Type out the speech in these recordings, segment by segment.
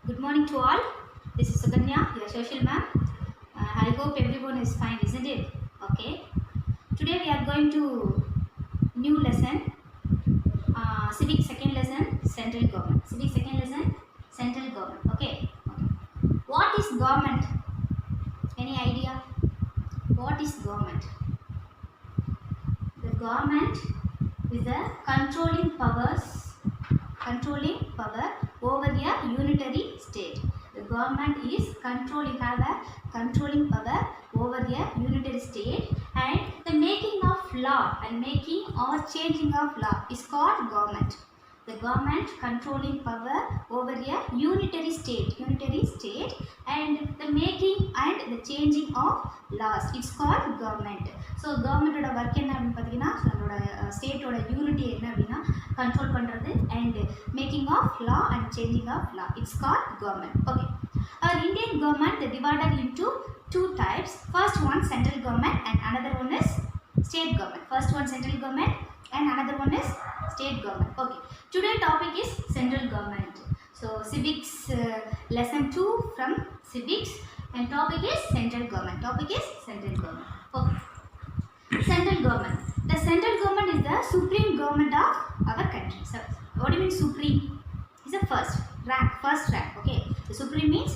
Good morning to all. This is Suganya, your social ma'am. I hope everyone is fine, isn't it? Okay. Today we are going to new lesson, civic second lesson, central government. Civic second lesson, central government. Okay. What is government? Any idea? What is government? The government is the controlling power over a unitary state. The government is have a controlling power over a unitary state, and the making of law and making or changing of law is called government. The government controlling power over a unitary state, and the making and the changing of laws, it's called government. So government oda work enna appadina pathina nammaloda state oda unity enna appadina control பண்றது and making of law and changing of law, it's called government. Okay, our Indian government they divided into two types. First one central government and another one is state government. First one central government and another one is state government. Okay, today topic is central government. So civics lesson 2 from civics, and topic is central government. Okay, central government. The central government is the supreme government of our country. So what do you mean supreme? Is the first rank. Okay, the supreme means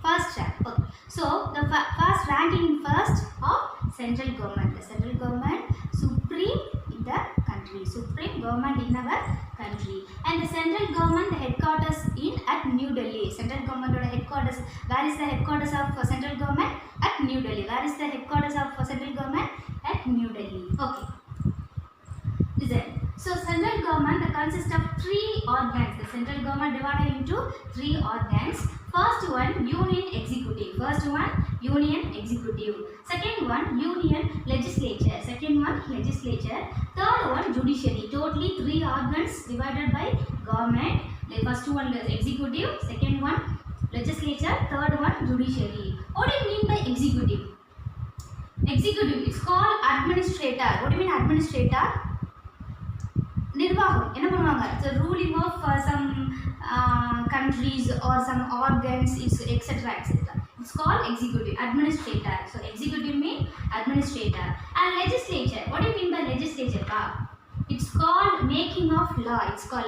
first rank. Okay, so the first ranking in first of central government. The central government supreme in the country, supreme government in our country. And the central government, the headquarters in at New Delhi. Central government or headquarters, where is the headquarters of central government? At New Delhi. Where is the headquarters of central government? At New Delhi. Okay, listen. So central government consists of three organs. The central government divided into three organs. First one, union executive. Second one, union legislature. Third one, judiciary. Totally three organs divided by government. The first one is executive, second one legislature, third one judiciary. What do you mean by executive? Executive, it's called administrator. What do you mean administrator? Nirvaham. என்ன பண்ணுவாங்க? The ruling of some countries or some organs, etc. It's called executive. Administrator. So executive means administrator. And legislature. What do you mean by legislature? It's called making of law.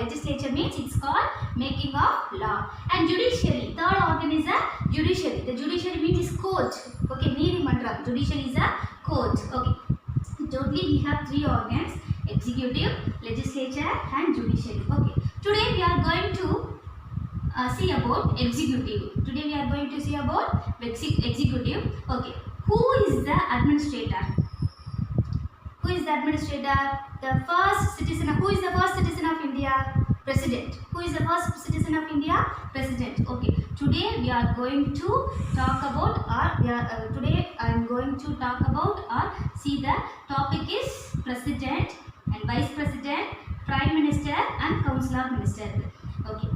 Legislature means it's called making of law. And judiciary. Third organ is a judiciary. The judiciary means is court. Okay, needimandram. Judiciary is a court. Okay. Totally we have three organs: executive, legislature, and judiciary. Okay. Today we are going to see about executive. Executive. Okay. Who is the administrator? The first citizen. Who is the first citizen of India? President. Who is the first citizen of India? President. Okay. Today we are going to talk about today I am going to talk about see the topic is president and vice president, prime minister and council of ministers. Okay.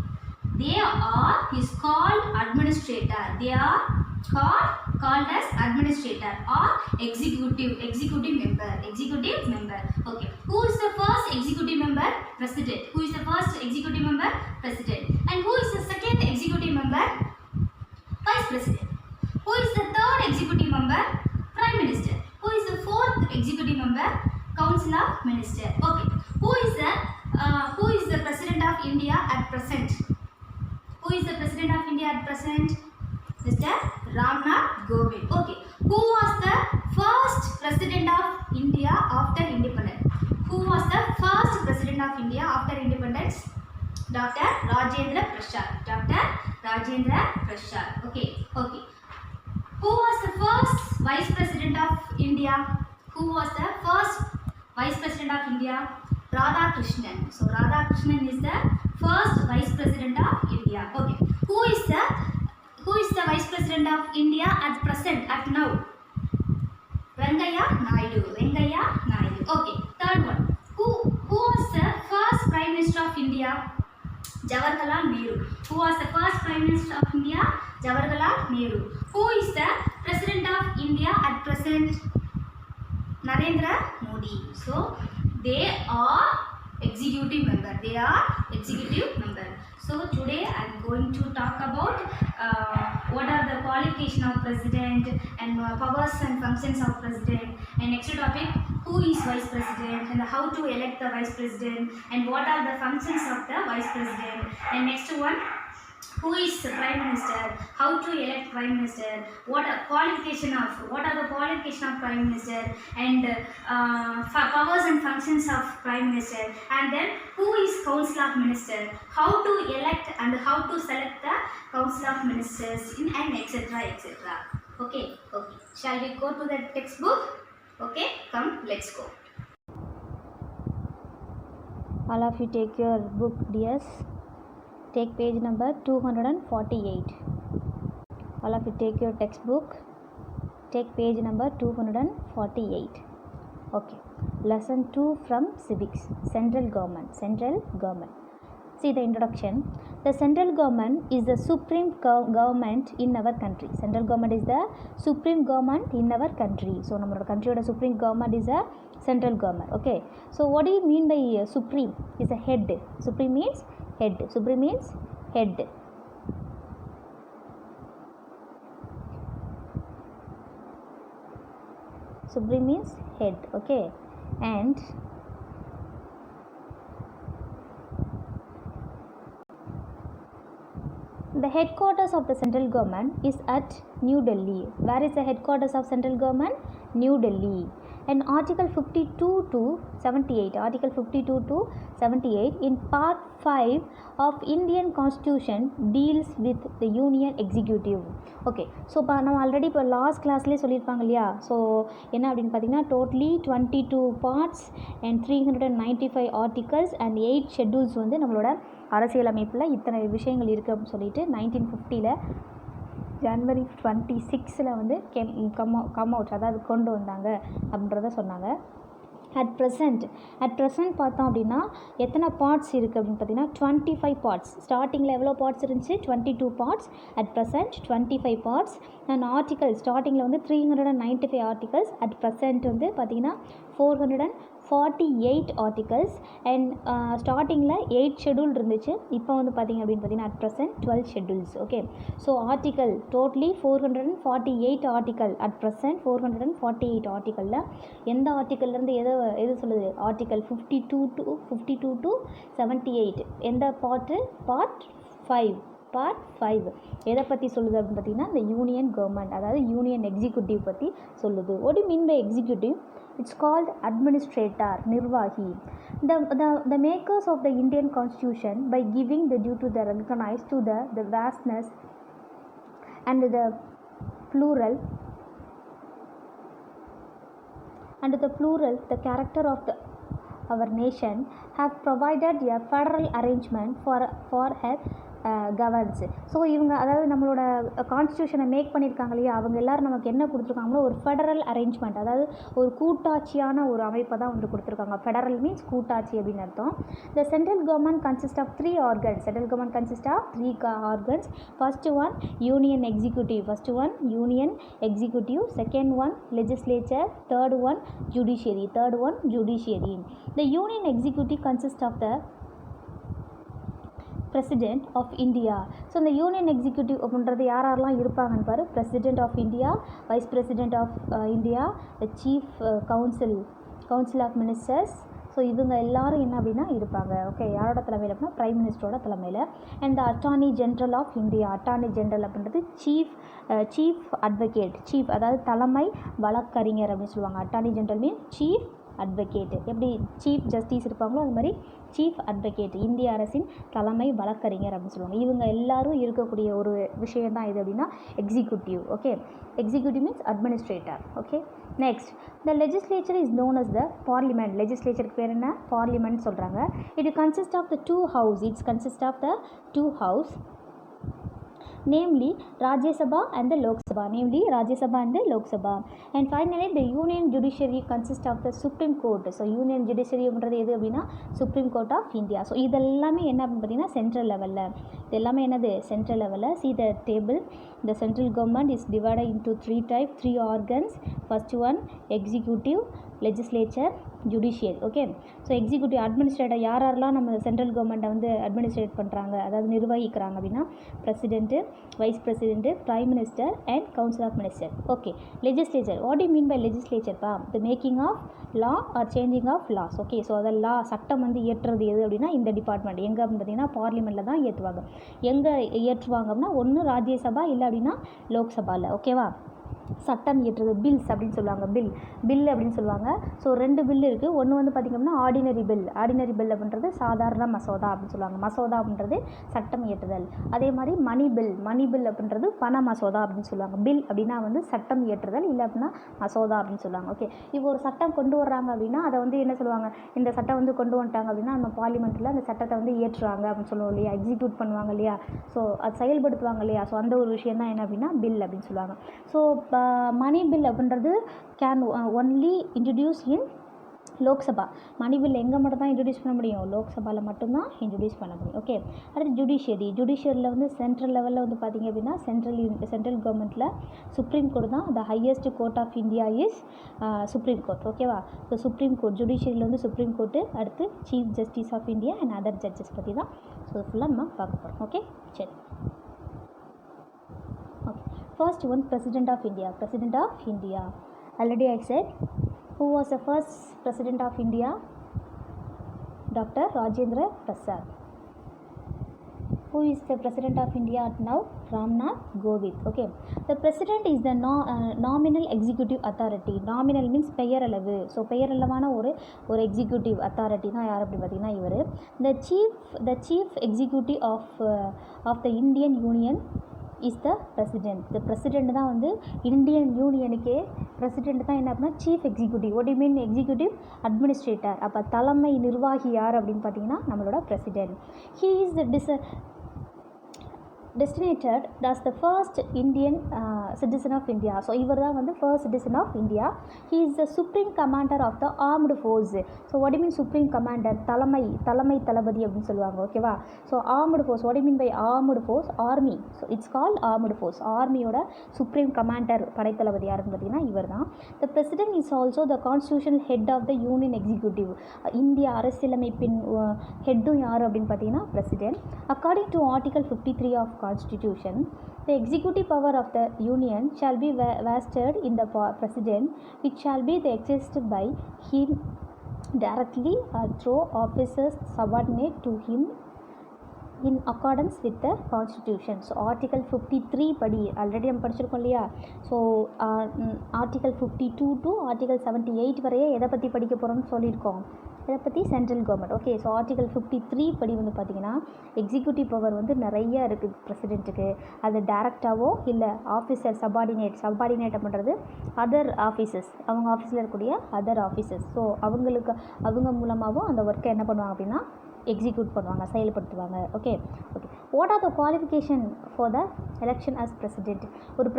They are called administrator. They are called as administrator or executive member. Okay. Who is the first executive member? President. Who is the first executive member? President. And who is the second executive member? Vice president. Who is the third executive member? Prime minister. Who is the fourth executive member? Council of ministers. Okay. Who is the president of India at present? Mr. Ramnath Kovind. Okay. Who was the first president of India after independence? Dr. Rajendra Prasad. Okay. Who was the first vice president of India? Radhakrishnan. So Radhakrishnan is the first vice president of India. Okay. Who is the vice president of India at present, at now? Venkaiah Naidu. Okay. Third one. Who was the first prime minister of India? Jawaharlal Nehru. Who was the first prime minister of India? Jawaharlal Nehru. Who is the president of India at present? Narendra Modi. So they are executive member. So today I am going to talk about what are the qualification of president and powers and functions of president. And next topic, who is vice president and how to elect the vice president and what are the functions of the vice president. And next one, who is prime minister, how to elect prime minister, what are the qualification of prime minister, and powers and functions of prime minister, and then who is council of minister, how to elect and how to select the council of ministers, and etc. Okay, shall we go to the textbook? Okay, come, let's go. All of you take your book, dears. Take page number 248. All of you take your textbook. Take page number 248. Okay. Lesson 2 from civics. Central government. See the introduction. The central government is the supreme government in our country. Central government is the supreme government in our country. So, our country's supreme government is a central government. Okay. So, what do you mean by supreme? Is a head. Supreme means head. Supreme means head. Supreme means head. Okay. And the headquarters of the central government is at New Delhi. Where is the headquarters of central government? New Delhi. And Article 52 to 78 in Part 5 of Indian Constitution deals with the Union Executive. Okay, so நம்ம already இப்போ last கிளாஸ்லேயே சொல்லியிருப்பாங்க இல்லையா. So என்ன அப்படின்னு பார்த்தீங்கன்னா totally 22 parts and 395 articles and 8 schedules வந்து நம்மளோட அரசியலமைப்பில் இத்தனை விஷயங்கள் இருக்குது அப்படின்னு சொல்லிட்டு 1950 ஜனவரி 26 வந்து கம் அவுட், அதாவது கொண்டு வந்தாங்க அப்படின்றத சொன்னாங்க. அட் ப்ரெசண்ட் பார்த்தோம் அப்படின்னா எத்தனை பார்ட்ஸ் இருக்குது அப்படின்னு பார்த்தீங்கன்னா 25 பார்ட்ஸ். ஸ்டார்டிங்கில் எவ்வளோ பார்ட்ஸ் இருந்துச்சு? 22 parts. At present 25 parts. And article ஸ்டார்டிங்கில் வந்து 395 ஆர்டிகல்ஸ். அட் ப்ரெசண்ட் வந்து பார்த்திங்கன்னா 448 ஆர்டிகல்ஸ். அண்ட் ஸ்டார்டிங்கில் 8 ஷெட்யூல் இருந்துச்சு. இப்போ வந்து பார்த்திங்க அப்படின்னு பார்த்தீங்கன்னா at present 12 schedules. Okay, so article totally 448 article. At present 448 ஆர்டிக்கலில் எந்த ஆர்டிக்கல்லேருந்து எது சொல்லுது? Article 52 to 78. எந்த பார்ட் 5 எதை பற்றி சொல்லுது அப்படின்னு பார்த்தீங்கன்னா இந்த யூனியன் கவர்மெண்ட், அதாவது யூனியன் எக்ஸிக்யூட்டிவ் பற்றி சொல்லுது. What do mean by executive? It's called administrator, nirvahi. The makers of the Indian Constitution, by giving the due to the recognized to the vastness and the plural, the character of our nation, have provided a federal arrangement for her governance. So இவங்க அதாவது நம்மளோட கான்ஸ்டியூஷனை make பண்ணியிருக்காங்க இல்லையா, அவங்க எல்லோரும் நமக்கு என்ன கொடுத்துருக்காங்களோ ஒரு ஃபெடரல் அரேஞ்ச்மெண்ட், அதாவது ஒரு கூட்டாட்சியான ஒரு அமைப்பை தான் வந்து கொடுத்துருக்காங்க. ஃபெடரல் மீன்ஸ் கூட்டாட்சி அப்படின்னு அர்த்தம். The central government consist of 3 organs. Central government consist of 3 organs. First one union executive, second one legislature, third one judiciary. The union executive consist of the president of India. So இந்த union executive அப்படின்றது யாரெல்லாம் இருப்பாங்கன்னு பாரு. President of India, vice president of India, the chief council of ministers. So இவங்க எல்லாரும் என்ன அப்படின்னா இருப்பாங்க. ஓகே, யாரோட தலைமையில் அப்படின்னா பிரைம் மினிஸ்டரோட தலைமையில். And the attorney general of India. Attorney general அப்படின்றது சீஃப் அட்வொகேட். சீஃப் அதாவது தலைமை வழக்கறிஞர் அப்படின்னு சொல்லுவாங்க. Attorney general mean chief advocate. எப்படி சீஃப் ஜஸ்டிஸ் இருப்பாங்களோ அது மாதிரி சீஃப் அட்வொகேட், இந்திய அரசின் தலைமை வழக்கறிஞர் அப்படின்னு சொல்லுவாங்க. இவங்க எல்லாரும் இருக்கக்கூடிய ஒரு விஷயம் தான் இது அப்படின்னா executive. Okay, executive means administrator. Okay, next the legislature is known as the parliament. லெஜிஸ்லேச்சருக்கு பேர் என்ன? பார்லிமெண்ட் சொல்கிறாங்க. It consist of the 2 house, namely Rajya Sabha and the Lok Sabha. And finally the Union Judiciary consists of the Supreme Court. So Union Judiciary அப்படின்றது எது அப்படின்னா Supreme Court of India. So இதெல்லாமே என்ன அப்படின்னு பார்த்தீங்கன்னா central லெவலில். இது எல்லாமே என்னது? சென்ட்ரல் லெவலில். See the table. The central government is divided into 3 organs. First one executive, legislature, judicial. Okay, so executive administrator யாரெல்லாம் நம்ம சென்ட்ரல் கவர்மெண்ட்டை வந்து அட்மினிஸ்ட்ரேட் பண்ணுறாங்க, அதாவது நிர்வகிக்கிறாங்க அப்படின்னா president, vice president, prime minister and council of minister. Okay, legislature. What you mean by லெஜிஸ்லேச்சர்ப்பா? The making of law or changing of laws. Okay, so அதை லா சட்டம் வந்து இயற்றுறது எது அப்படின்னா இந்த டிபார்ட்மெண்ட். எங்கே அப்படின்னு பார்த்தீங்கன்னா பார்லிமெண்ட்டில் தான் ஏற்றுவாங்க. எங்கே ஏற்றுவாங்க அப்படின்னா ஒன்று ராஜ்யசபா இல்லை அப்படின்னா லோக்சபாவில். ஓகேவா? சட்டம் இயற்றுறது பில்ஸ் அப்படின்னு சொல்லுவாங்க. பில் அப்படின்னு சொல்லுவாங்க. ஸோ 2 பில் இருக்குது. ஒன்று வந்து பார்த்திங்க அப்படின்னா ஆர்டினரி பில் அப்படின்றது சாதாரண மசோதா அப்படின்னு சொல்லுவாங்க. மசோதா அப்படின்றது சட்டம் இயற்றுதல். அதே மாதிரி மணி பில் அப்படின்றது பண மசோதா அப்படின்னு சொல்லுவாங்க. பில் அப்படின்னா வந்து சட்டம் இயற்றுதல், இல்லை அப்படின்னா மசோதா அப்படின்னு சொல்லுவாங்க. ஓகே, இப்போ ஒரு சட்டம் கொண்டு வர்றாங்க அப்படின்னா அதை வந்து என்ன சொல்லுவாங்க, இந்த சட்டம் வந்து கொண்டு வந்துட்டாங்க அப்படின்னா நம்ம பார்லிமெண்ட்டில் அந்த சட்டத்தை வந்து ஏற்றுறாங்க அப்படின்னு சொல்லுவோம் இல்லையா, எக்ஸிக்யூட் பண்ணுவாங்க இல்லையா, ஸோ அது செயல்படுத்துவாங்க இல்லையா, ஸோ அந்த ஒரு விஷயம் தான் என்ன அப்படின்னா பில் அப்படின்னு சொல்லுவாங்க. ஸோ மணி பில் அப்படின்றது can only introduce in Lok Sabha. Money bill எங்கே மட்டும் தான் இன்ட்ரடியூஸ் பண்ண முடியும்? லோக்சபாவில் மட்டும்தான் இன்ட்ரடியூஸ் பண்ண முடியும். ஓகே, அடுத்து ஜுடிஷியரியில் வந்து சென்ட்ரல் லெவலில் வந்து பார்த்திங்க அப்படின்னா சென்ட்ரல் கவர்மெண்ட்டில் சுப்ரீம் கோர்ட் தான். The highest court of India is supreme court. ஓகேவா? ஸோ சுப்ரீம் கோர்ட், ஜுடிஷியரியில் வந்து சுப்ரீம் கோர்ட்டு, அடுத்து chief justice of India and other judges பற்றி தான் ஸோ ஃபுல்லாக நம்ம பார்க்க போகிறோம். ஓகே, சரி. First one, President of India. Already I said, who was the first President of India? Dr. Rajendra Prasad. Who is the President of India now? Ramnath Kovind. Okay, the President is the nominal executive authority. Nominal means பெயரளவு. So பெயரளவான ஒரு executive authority தான் யார் அப்படி பார்த்தீங்கன்னா இவர். The chief executive of the Indian Union is the president. The president தான் வந்து Indian யூனியனுக்கே president தான் என்ன அப்படின்னா chief executive. What you mean executive administrator. அப்போ தலைமை நிர்வாகி யார் அப்படின்னு பார்த்தீங்கன்னா நம்மளோட president. He is the designated as the first Indian citizen of India. So இவர் தான் வந்து first citizen of India. He is the supreme commander of the armed force. So what do you mean supreme commander? தலைமை தளபதி அப்படின்னு சொல்லுவாங்க. ஓகேவா? So armed force, what do you mean by armed force? Army. So it's called armed force. ஆர்மியோட supreme commander படைத்தளபதி யாருன்னு பார்த்தீங்கன்னா இவர் தான். The president is also the constitutional head of the union executive. இந்திய அரசியலமைப்பின் ஹெட்டும் யார் அப்படின்னு பார்த்தீங்கன்னா president. According to article 53 of Constitution, the executive power of the Union shall be vested in the President, which shall be exercised by him directly or through officers subordinate to him in accordance with the Constitution. So Article 53 படி already நம்ம படிச்சிருக்கோம் இல்லையா. So Article 52 to Article 78 வரையே எதை பற்றி படிக்க போகிறோம்னு சொல்லியிருக்கோம். இதை பற்றி central government. Okay, so Article 53 படி வந்து பார்த்திங்கன்னா எக்ஸிக்யூட்டிவ் பவர் வந்து நிறைய இருக்குது பிரசிடெண்ட்டுக்கு. அது டேரெக்டாவோ இல்லை ஆஃபீஸர் சபார்டினேட் பண்ணுறது அதர் ஆஃபீஸர்ஸ், அவங்க ஆஃபீஸில் இருக்கக்கூடிய அதர் ஆஃபீஸர்ஸ். ஸோ அவங்க மூலமாகவும் அந்த ஒர்க்கை என்ன பண்ணுவாங்க அப்படின்னா எக்ஸிக்யூட் பண்ணுவாங்க, செயல்படுத்துவாங்க. Okay, what are the qualification for the election as president? ஒரு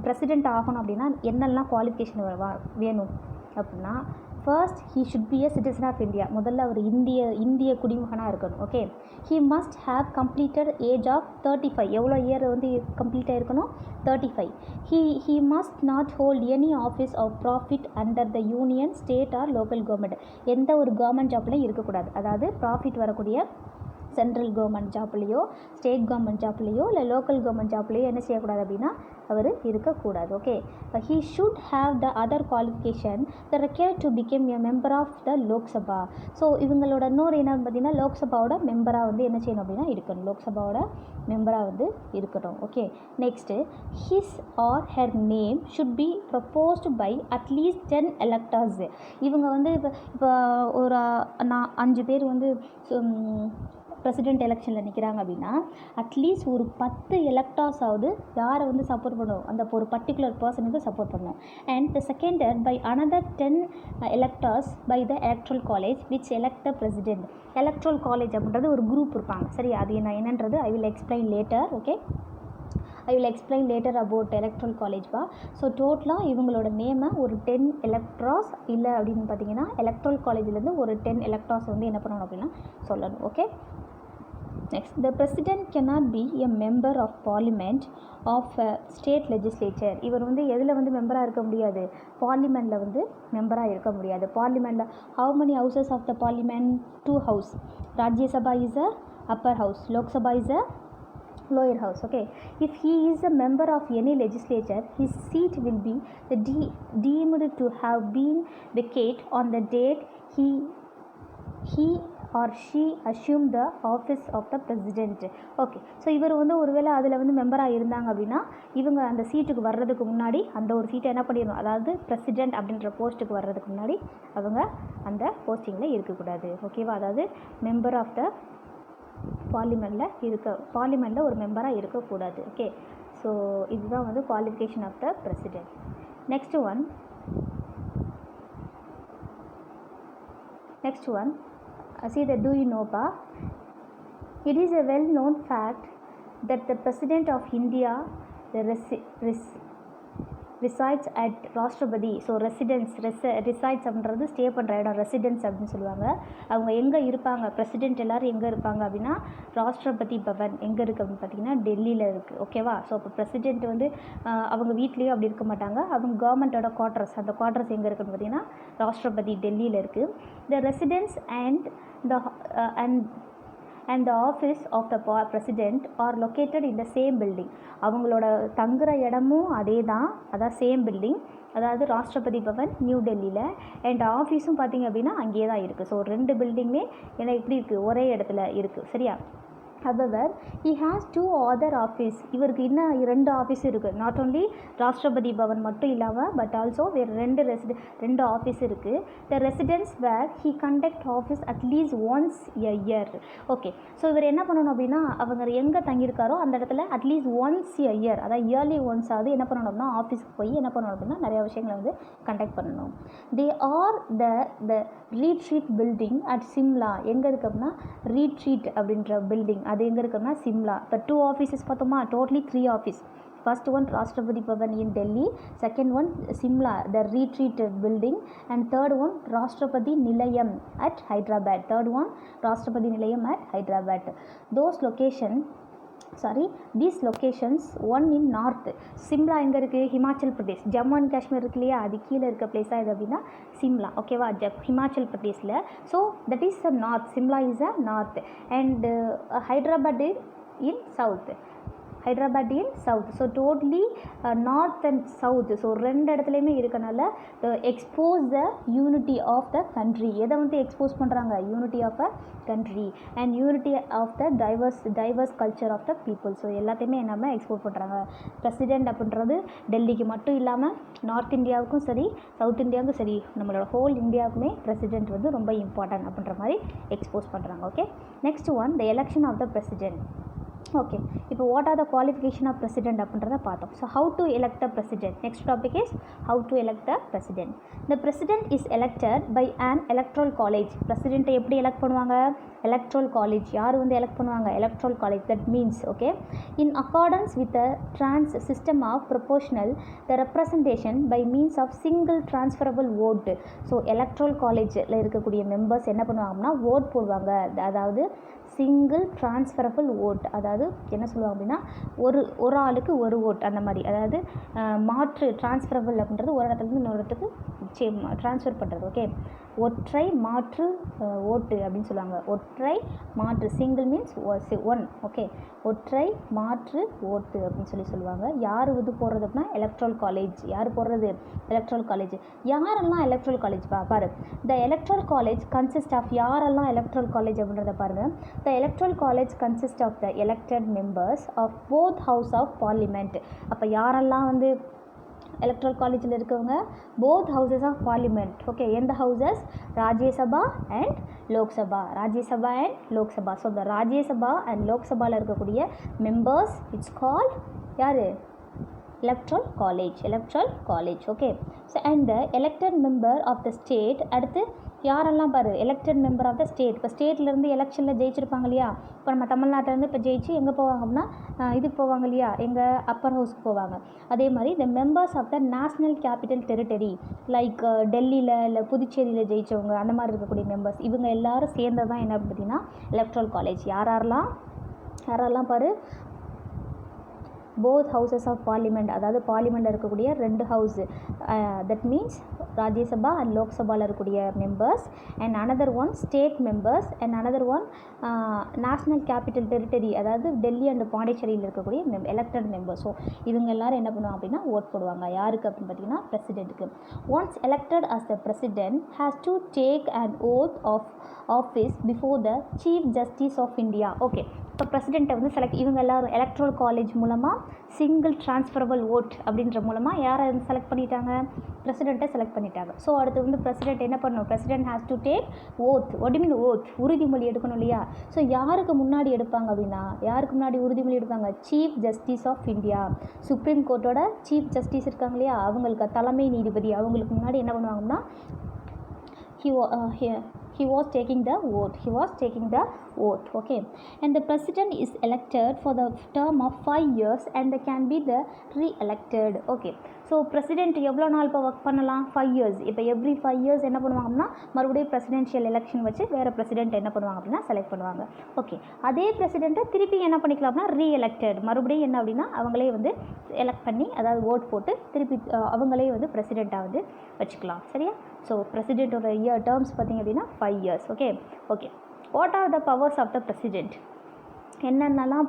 பிரசிடென்ட் ஆகணும் அப்படின்னா என்னெல்லாம் குவாலிஃபிகேஷன் வேணும் அப்படின்னா, first he should be a citizen of India. முதல்ல அவர் இந்திய குடிமகனாக இருக்கணும். Okay, he must have completed age of 35. எவ்வளோ இயர் வந்து கம்ப்ளீட் ஆகிருக்கணும்? 35. He must not hold any office of profit under the union, state or local government. எந்த ஒரு கவர்மெண்ட் ஜாப்லையும் இருக்கக்கூடாது. அதாவது ப்ராஃபிட் வரக்கூடிய சென்ட்ரல் கவர்மெண்ட் ஜாப்லேயோ ஸ்டேட் கவர்மெண்ட் ஜாப்லேயோ இல்லை லோக்கல் கவர்மெண்ட் ஜாப்லேயோ என்ன செய்யக்கூடாது அப்படின்னா அவர் இருக்கக்கூடாது. Okay, he should have the other qualification the required to become a member of the Lok Sabha. So இவங்களோட இன்னொரு என்னன்னு பார்த்தீங்கன்னா லோக்சபாவோட மெம்பராக வந்து என்ன செய்யணும் அப்படின்னா இருக்கணும். லோக்சபாவோட மெம்பராக வந்து இருக்கட்டும். Okay, next his or her name should be proposed by at least 10 electors. இவங்க வந்து இப்போ ஒரு 5 பேர் வந்து பிரசிடென்ட் எலெக்ஷனில் நிற்கிறாங்க அப்படின்னா அட்லீஸ்ட் ஒரு 10 எலக்டர்ஸாவது யாரை வந்து சப்போர்ட் பண்ணும், அந்த ஒரு பர்டிகுலர் பர்சனுக்கு சப்போர்ட் பண்ணும். And the seconded by another 10 electors by the electoral college which elect the president. Electoral college அப்படின்றது ஒரு குரூப் இருப்பாங்க. சரி, அது என்னன்றது I will explain later. Okay, I will explain later about electoral காலேஜ்பா. ஸோ டோட்டலாக இவங்களோட நேமை ஒரு 10 எலக்ட்ராஸ் இல்லை அப்படின்னு பார்த்தீங்கன்னா எலக்ட்ரல் காலேஜ்லேருந்து ஒரு 10 எலக்ட்ராஸ் வந்து என்ன பண்ணணும் அப்படின்னா சொல்லணும். Okay, Next, the president cannot be a member of parliament of a state legislature. இவர் வந்து எதில் வந்து மெம்பராக இருக்க முடியாது, பார்லிமெண்ட்டில் வந்து மெம்பராக இருக்க முடியாது. பார்லிமெண்ட்டில் how many houses of the parliament? 2 house. Rajya Sabha is a upper house, Lok Sabha is a lower house. Okay, if he is a member of any legislature, his seat will be deemed to have been vacant on the date he or she assume the office of the president. Okay, so இவர் வந்து ஒருவேளை அதில் வந்து மெம்பராக இருந்தாங்க அப்படின்னா இவங்க அந்த சீட்டுக்கு வர்றதுக்கு முன்னாடி அந்த ஒரு சீட்டை என்ன பண்ணிடணும், அதாவது பிரசிடெண்ட் அப்படின்ற போஸ்ட்டுக்கு வர்றதுக்கு முன்னாடி அவங்க அந்த போஸ்டிங்கில் இருக்கக்கூடாது. ஓகேவா, அதாவது மெம்பர் ஆஃப் த பார்லிமெண்ட்டில் ஒரு மெம்பராக இருக்கக்கூடாது. ஓகே, ஸோ இதுதான் வந்து qualification of the president. next one see that do you know pa, it is a well known fact that the president of India resides at Rashtrapati. So resides அப்படின்றது stay பண்ணுற இடம், residence அப்படின்னு சொல்லுவாங்க. அவங்க எங்கே இருப்பாங்க, பிரசிடென்ட் எல்லோரும் எங்கே இருப்பாங்க அப்படின்னா ராஷ்டிரபதி பவன் எங்கே இருக்குது அப்படின்னு பார்த்தீங்கன்னா டெல்லியில் இருக்குது. ஓகேவா, ஸோ அப்போ பிரசிடென்ட் வந்து அவங்க வீட்லேயும் அப்படி இருக்க மாட்டாங்க, அவங்க கவர்மெண்ட்டோட குவார்ட்டர்ஸ், அந்த குவார்ட்டர்ஸ் எங்கே இருக்குன்னு பார்த்தீங்கன்னா ராஷ்டிரபதி டெல்லியில் இருக்குது. The residence and the office of the president are located in the same building. அவங்களோட தங்குற இடமும் அதே தான், அதான் சேம் பில்டிங், அதாவது ராஷ்டிரபதி பவன் நியூ டெல்லியில். அண்ட் ஆஃபீஸும் பார்த்திங்க அப்படின்னா அங்கேயே தான் இருக்குது. ஸோ 2 பில்டிங்குமே என்ன இப்படி இருக்குது, ஒரே இடத்துல இருக்குது. சரியா, however he has 2 other office. இவருக்கு இன்னும் 2 ஆஃபீஸ் இருக்குது. நாட் ஓன்லி ராஷ்டிரபதி பவன் மட்டும் இல்லாமல் பட் ஆல்சோ வேறு 2 ஆஃபீஸ் இருக்குது. The residence where he conduct office at least once a year. Okay, so இவர் என்ன பண்ணணும் அப்படின்னா அவங்க எங்கே தங்கியிருக்காரோ அந்த இடத்துல அட்லீஸ்ட் ஒன்ஸ் a year, அதாவது இயர்லி ஒன்ஸ் ஆகுது என்ன பண்ணணும் அப்படின்னா ஆஃபீஸ்க்கு போய் என்ன பண்ணணும் அப்படின்னா நிறையா விஷயங்களை வந்து கண்டக்ட் பண்ணணும். They are the retreat building at Shimla. எங்கே இருக்குது அப்படின்னா ரீட்ரீட் அப்படின்ற பில்டிங் அது எங்கே இருக்குன்னா சிம்லா. இப்போ 2 ஆஃபீஸஸ் பார்த்தோமா, totally 3 office. First one Rashtrapati Bhavan in Delhi, second one Shimla the retreat building, and third one Rashtrapati Nilayam at Hyderabad. These locations, one in north. Shimla எங்கே இருக்குது, ஹிமாச்சல் பிரதேஷ், ஜம்மு அண்ட் காஷ்மீர் இருக்கு இல்லையா, அது கீழே இருக்க பிளேஸாக இது அப்படின்னா சிம்லா. ஓகேவா, ஹிமாச்சல் பிரதேஷில். So that is a north, Shimla is a north. And Hyderabad in south. So totally north and south. So 2 இடத்துலையுமே இருக்கனால expose the unity of the country. எதை வந்து எக்ஸ்போஸ் பண்ணுறாங்க, unity of a country and unity of the diverse culture of the people. So எல்லாத்தையுமே நம்ம expose பண்ணுறாங்க. President அப்படின்றது டெல்லிக்கு மட்டும் இல்லாமல் நார்த் இந்தியாவுக்கும் சரி சவுத் இந்தியாவுக்கும் சரி நம்மளோட ஹோல் இந்தியாவுக்குமே பிரசிடெண்ட் வந்து ரொம்ப இம்பார்ட்டன்ட் அப்படின்ற மாதிரி எக்ஸ்போஸ் பண்ணுறாங்க. Okay, next one the election of the president. Okay, இப்போ what are the qualification of president அப்படின்றத பார்த்தோம். So how to elect the president. Next topic is how to elect the president. The president is elected by an electoral college. பிரசிடெண்ட்டை எப்படி elect பண்ணுவாங்க, electoral college. யார் வந்து elect பண்ணுவாங்க, electoral college. That means okay, in accordance with the system of proportional the representation by means of single transferable ஓட்டு. So electoral காலேஜில் இருக்கக்கூடிய members என்ன பண்ணுவாங்கன்னா ஓட் போடுவாங்க, அதாவது சிங்கிள் டிரான்ஸ்ஃபரபிள் ஓட். அதாவது என்ன சொல்லுவாங்க அப்படின்னா ஒரு ஆளுக்கு ஒரு ஓட் அந்த மாதிரி. அதாவது மாற்று டிரான்ஸ்ஃபரபிள் அப்படின்றது ஒரு இடத்துலேருந்து இன்னொரு இடத்துக்கு ட்ரான்ஸ்ஃபர் பண்ணுறது. ஓகே, ஒற்றை மாற்று ஓட்டு அப்படின்னு சொல்லுவாங்க. ஒற்றை மாற்று, சிங்கிள் மீன்ஸ் ஒன். ஓகே, ஒற்றை மாற்று ஓட்டு அப்படின்னு சொல்லுவாங்க. யார் இது போடுறது அப்படின்னா எலக்ட்ரல் காலேஜ். யார் போடுறது, எலக்ட்ரல் காலேஜ். யாரெல்லாம் எலக்ட்ரல் காலேஜ் பாரு. The electoral college consist of, யாரெல்லாம் எலக்ட்ரல் காலேஜ் அப்படின்றத பாருங்கள். The electoral college consist of the elected members of both house of parliament. அப்போ யாரெல்லாம் வந்து எலக்ட்ரல் காலேஜில் இருக்கவங்க, both houses of parliament. Okay, எந்த houses, Rajya Sabha and Lok Sabha. So இந்த ராஜ்யசபா அண்ட் லோக்சபாவில் இருக்கக்கூடிய மெம்பர்ஸ் இட்ஸ் கால்ட் யார், electoral college. Okay, so and the elected member of the state. அடுத்து யாரெல்லாம் பாரு, elected member of the state. இப்போ ஸ்டேட்லேருந்து எலெக்ஷனில் ஜெயிச்சிருப்பாங்க இல்லையா, இப்போ நம்ம தமிழ்நாட்டிலேருந்து இப்போ ஜெயிச்சு எங்கே போவாங்க அப்படின்னா இதுக்கு போவாங்க இல்லையா, எங்கள் அப்பர் ஹவுஸ்க்கு போவாங்க. அதே மாதிரி the members of the national capital territory like டெல்லியில் இல்லை புதுச்சேரியில் ஜெயித்தவங்க அந்த மாதிரி இருக்கக்கூடிய மெம்பர்ஸ், இவங்க எல்லாரும் சேர்ந்தது தான் என்ன பார்த்தீங்கன்னா எலக்ட்ரல் காலேஜ். யாரெல்லாம் யாரெல்லாம் பாரு, both houses of parliament, அதாவது பார்லிமெண்ட்டில் இருக்கக்கூடிய 2 house, that means Rajya Sabha and லோக்சபாவில் இருக்கக்கூடிய members, and another one state members, and another one national capital territory, அதாவது டெல்லி அண்ட் பாண்டிச்சேரியில் இருக்கக்கூடிய எலெக்டட் மெம்பர்ஸ். ஸோ இவங்க எல்லாரும் என்ன பண்ணுவாங்க அப்படின்னா ஓட் போடுவாங்க. யாருக்கு அப்படின்னு பார்த்தீங்கன்னா பிரசிடென்ட்டுக்கு. Once elected as the president has to take an oath of office before the chief justice of India. Okay, இப்போ பிரசிடெண்ட்டை வந்து இவங்க எல்லாரும் எலக்ட்ரல் காலேஜ் மூலமாக சிங்கிள் ட்ரான்ஸ்ஃபரபிள் ஓட் அப்படின்ற மூலமாக யாரை செலக்ட் பண்ணிட்டாங்க, பிரசிடெண்ட்டை செலக்ட் பண்ணிட்டாங்க. ஸோ அடுத்து வந்து பிரசிடெண்ட் என்ன பண்ணணும், president has to take oath. What do mean oath? உறுதிமொழி எடுக்கணும் இல்லையா? ஸோ யாருக்கு முன்னாடி எடுப்பாங்க அப்படின்னா, யாருக்கு முன்னாடி உறுதிமொழி எடுப்பாங்க, chief justice of India, supreme கோர்ட்டோட சீஃப் ஜஸ்டிஸ் இருக்காங்க இல்லையா, அவங்களுக்கு தலைமை நீதிபதி, அவங்களுக்கு முன்னாடி என்ன பண்ணுவாங்கன்னா he was taking the oath. Okay, and the president is elected for the term of 5 years and they can be the re-elected. Okay, so president எவ்வளோ நாள் இப்போ ஒர்க் பண்ணலாம், 5 இயர்ஸ். இப்போ எவ்ரி 5 இயர்ஸ் என்ன பண்ணுவாங்கன்னா மறுபடியும் பிரசிடென்ஷியல் எலெக்ஷன் வச்சு வேறு பிரசிடென்ட் என்ன பண்ணுவாங்க அப்படின்னா செலக்ட் பண்ணுவாங்க. ஓகே, அதே பிரசிடெண்ட்டை திருப்பி என்ன பண்ணிக்கலாம்னா ரீஎலெக்டட், மறுபடியும் என்ன அப்படின்னா அவங்களே வந்து எலெக்ட் பண்ணி, அதாவது ஓட் போட்டு திருப்பி அவங்களே வந்து பிரசிடெண்ட்டாக வந்து வச்சுக்கலாம். சரியா? ஸோ பிரசிடெண்ட்டோட டேர்ம்ஸ் பார்த்திங்க அப்படின்னா 5 years. Okay, what are the powers of the president? என்னென்னலாம்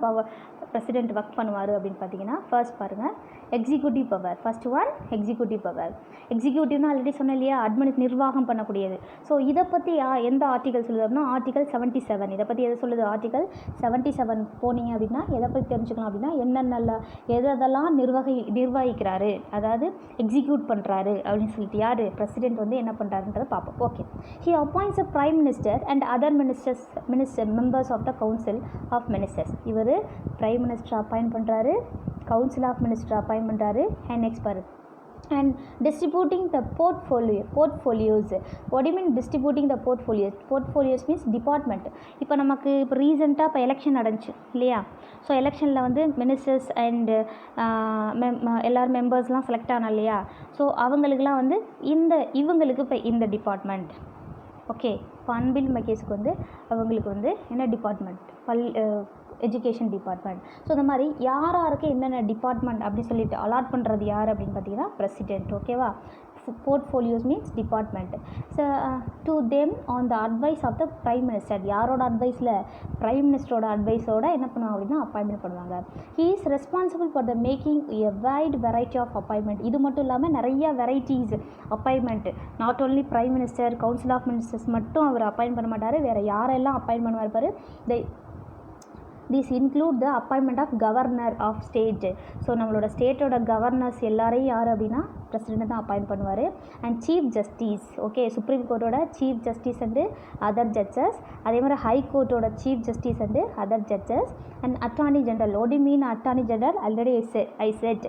பிரசிடெண்ட் ஒர்க் பண்ணுவார் அப்படின்னு பார்த்தீங்கன்னா, ஃபர்ஸ்ட் பாருங்கள், executive power. First one executive power. எக்ஸிக்யூட்டிவ்னா ஆல்ரெடி சொன்னேன் இல்லையா, நிர்வாகம் பண்ணக்கூடியது. ஸோ இதை பற்றி எந்த ஆர்டிகல் சொல்லுது அப்படின்னா ஆர்டிகல் 77. இதை பற்றி எதை சொல்லுது, ஆர்டிகல் 77 போனீங்க அப்படின்னா எதை பற்றி தெரிஞ்சுக்கலாம் அப்படின்னா என்னென்னலாம் எதெல்லாம் நிர்வகிக்கிறாரு, அதாவது எக்ஸிக்யூட் பண்ணுறாரு அப்படின்னு சொல்லிட்டு யார் பிரசிடெண்ட் வந்து என்ன பண்ணுறாருன்றதை பார்ப்போம். Okay, he appoints a prime minister and other members of the council of ministers. இவர் பிரைம் மினிஸ்டர் அப்பாயிண்ட் பண்ணுறாரு, கவுன்சில் ஆஃப் மினிஸ்டர் அப்பாயிண்ட் பண்ணுறாரு. அண்ட் நெக்ஸ்ட் பாரு, and distributing the portfolios. What do you mean distributing the portfolios means department. இப்போ நமக்கு இப்போ ரீசெண்டாக இப்போ election நடந்துச்சு இல்லையா, ஸோ எலெக்ஷனில் வந்து மினிஸ்டர்ஸ் அண்டு எல்லாரும் மெம்பர்ஸ்லாம் செலக்ட் ஆனா இல்லையா, ஸோ அவங்களுக்குலாம் வந்து இவங்களுக்கு இப்போ இந்த டிபார்ட்மெண்ட். ஓகே, இப்போ அன்பில் மகேஷ்க்கு வந்து அவங்களுக்கு வந்து என்ன டிபார்ட்மெண்ட், எஜுகேஷன் டிபார்ட்மெண்ட். ஸோ இந்த மாதிரி யாருக்கு என்னென்ன டிபார்ட்மெண்ட் அப்படின்னு சொல்லிட்டு அலாட் பண்ணுறது யார் அப்படின்னு பார்த்தீங்கன்னா பிரசிடெண்ட். ஓகேவா? Portfolios means department. So to them on the advice of the prime minister. யாரோட அட்வைஸில், பிரைம் மினிஸ்டரோட அட்வைஸோட என்ன பண்ணுவாங்க அப்படின்னா அப்பாயின்மெண்ட் பண்ணுவாங்க. He is responsible for the making a wide variety of appointment. இது மட்டும் இல்லாமல் நிறைய varieties appointment. Not only prime minister, council of ministers மட்டும் அவர் அப்பாயின்ட் பண்ண மாட்டார், வேறு யாரெல்லாம் அப்பாயின்ட் பண்ணுவார் பாரு. These include the appointment of governor of state. So நம்மளோட ஸ்டேட்டோட கவர்னர்ஸ் எல்லாரையும் யார் அப்படின்னா பிரசிடெண்ட் தான் அப்பாயிண்ட் பண்ணுவார். And chief justice. Okay, supreme கோர்ட்டோட chief justice and other judges, அதே மாதிரி ஹை கோர்ட்டோட chief justice and other judges. And attorney general. what do you mean attorney general? Already I said,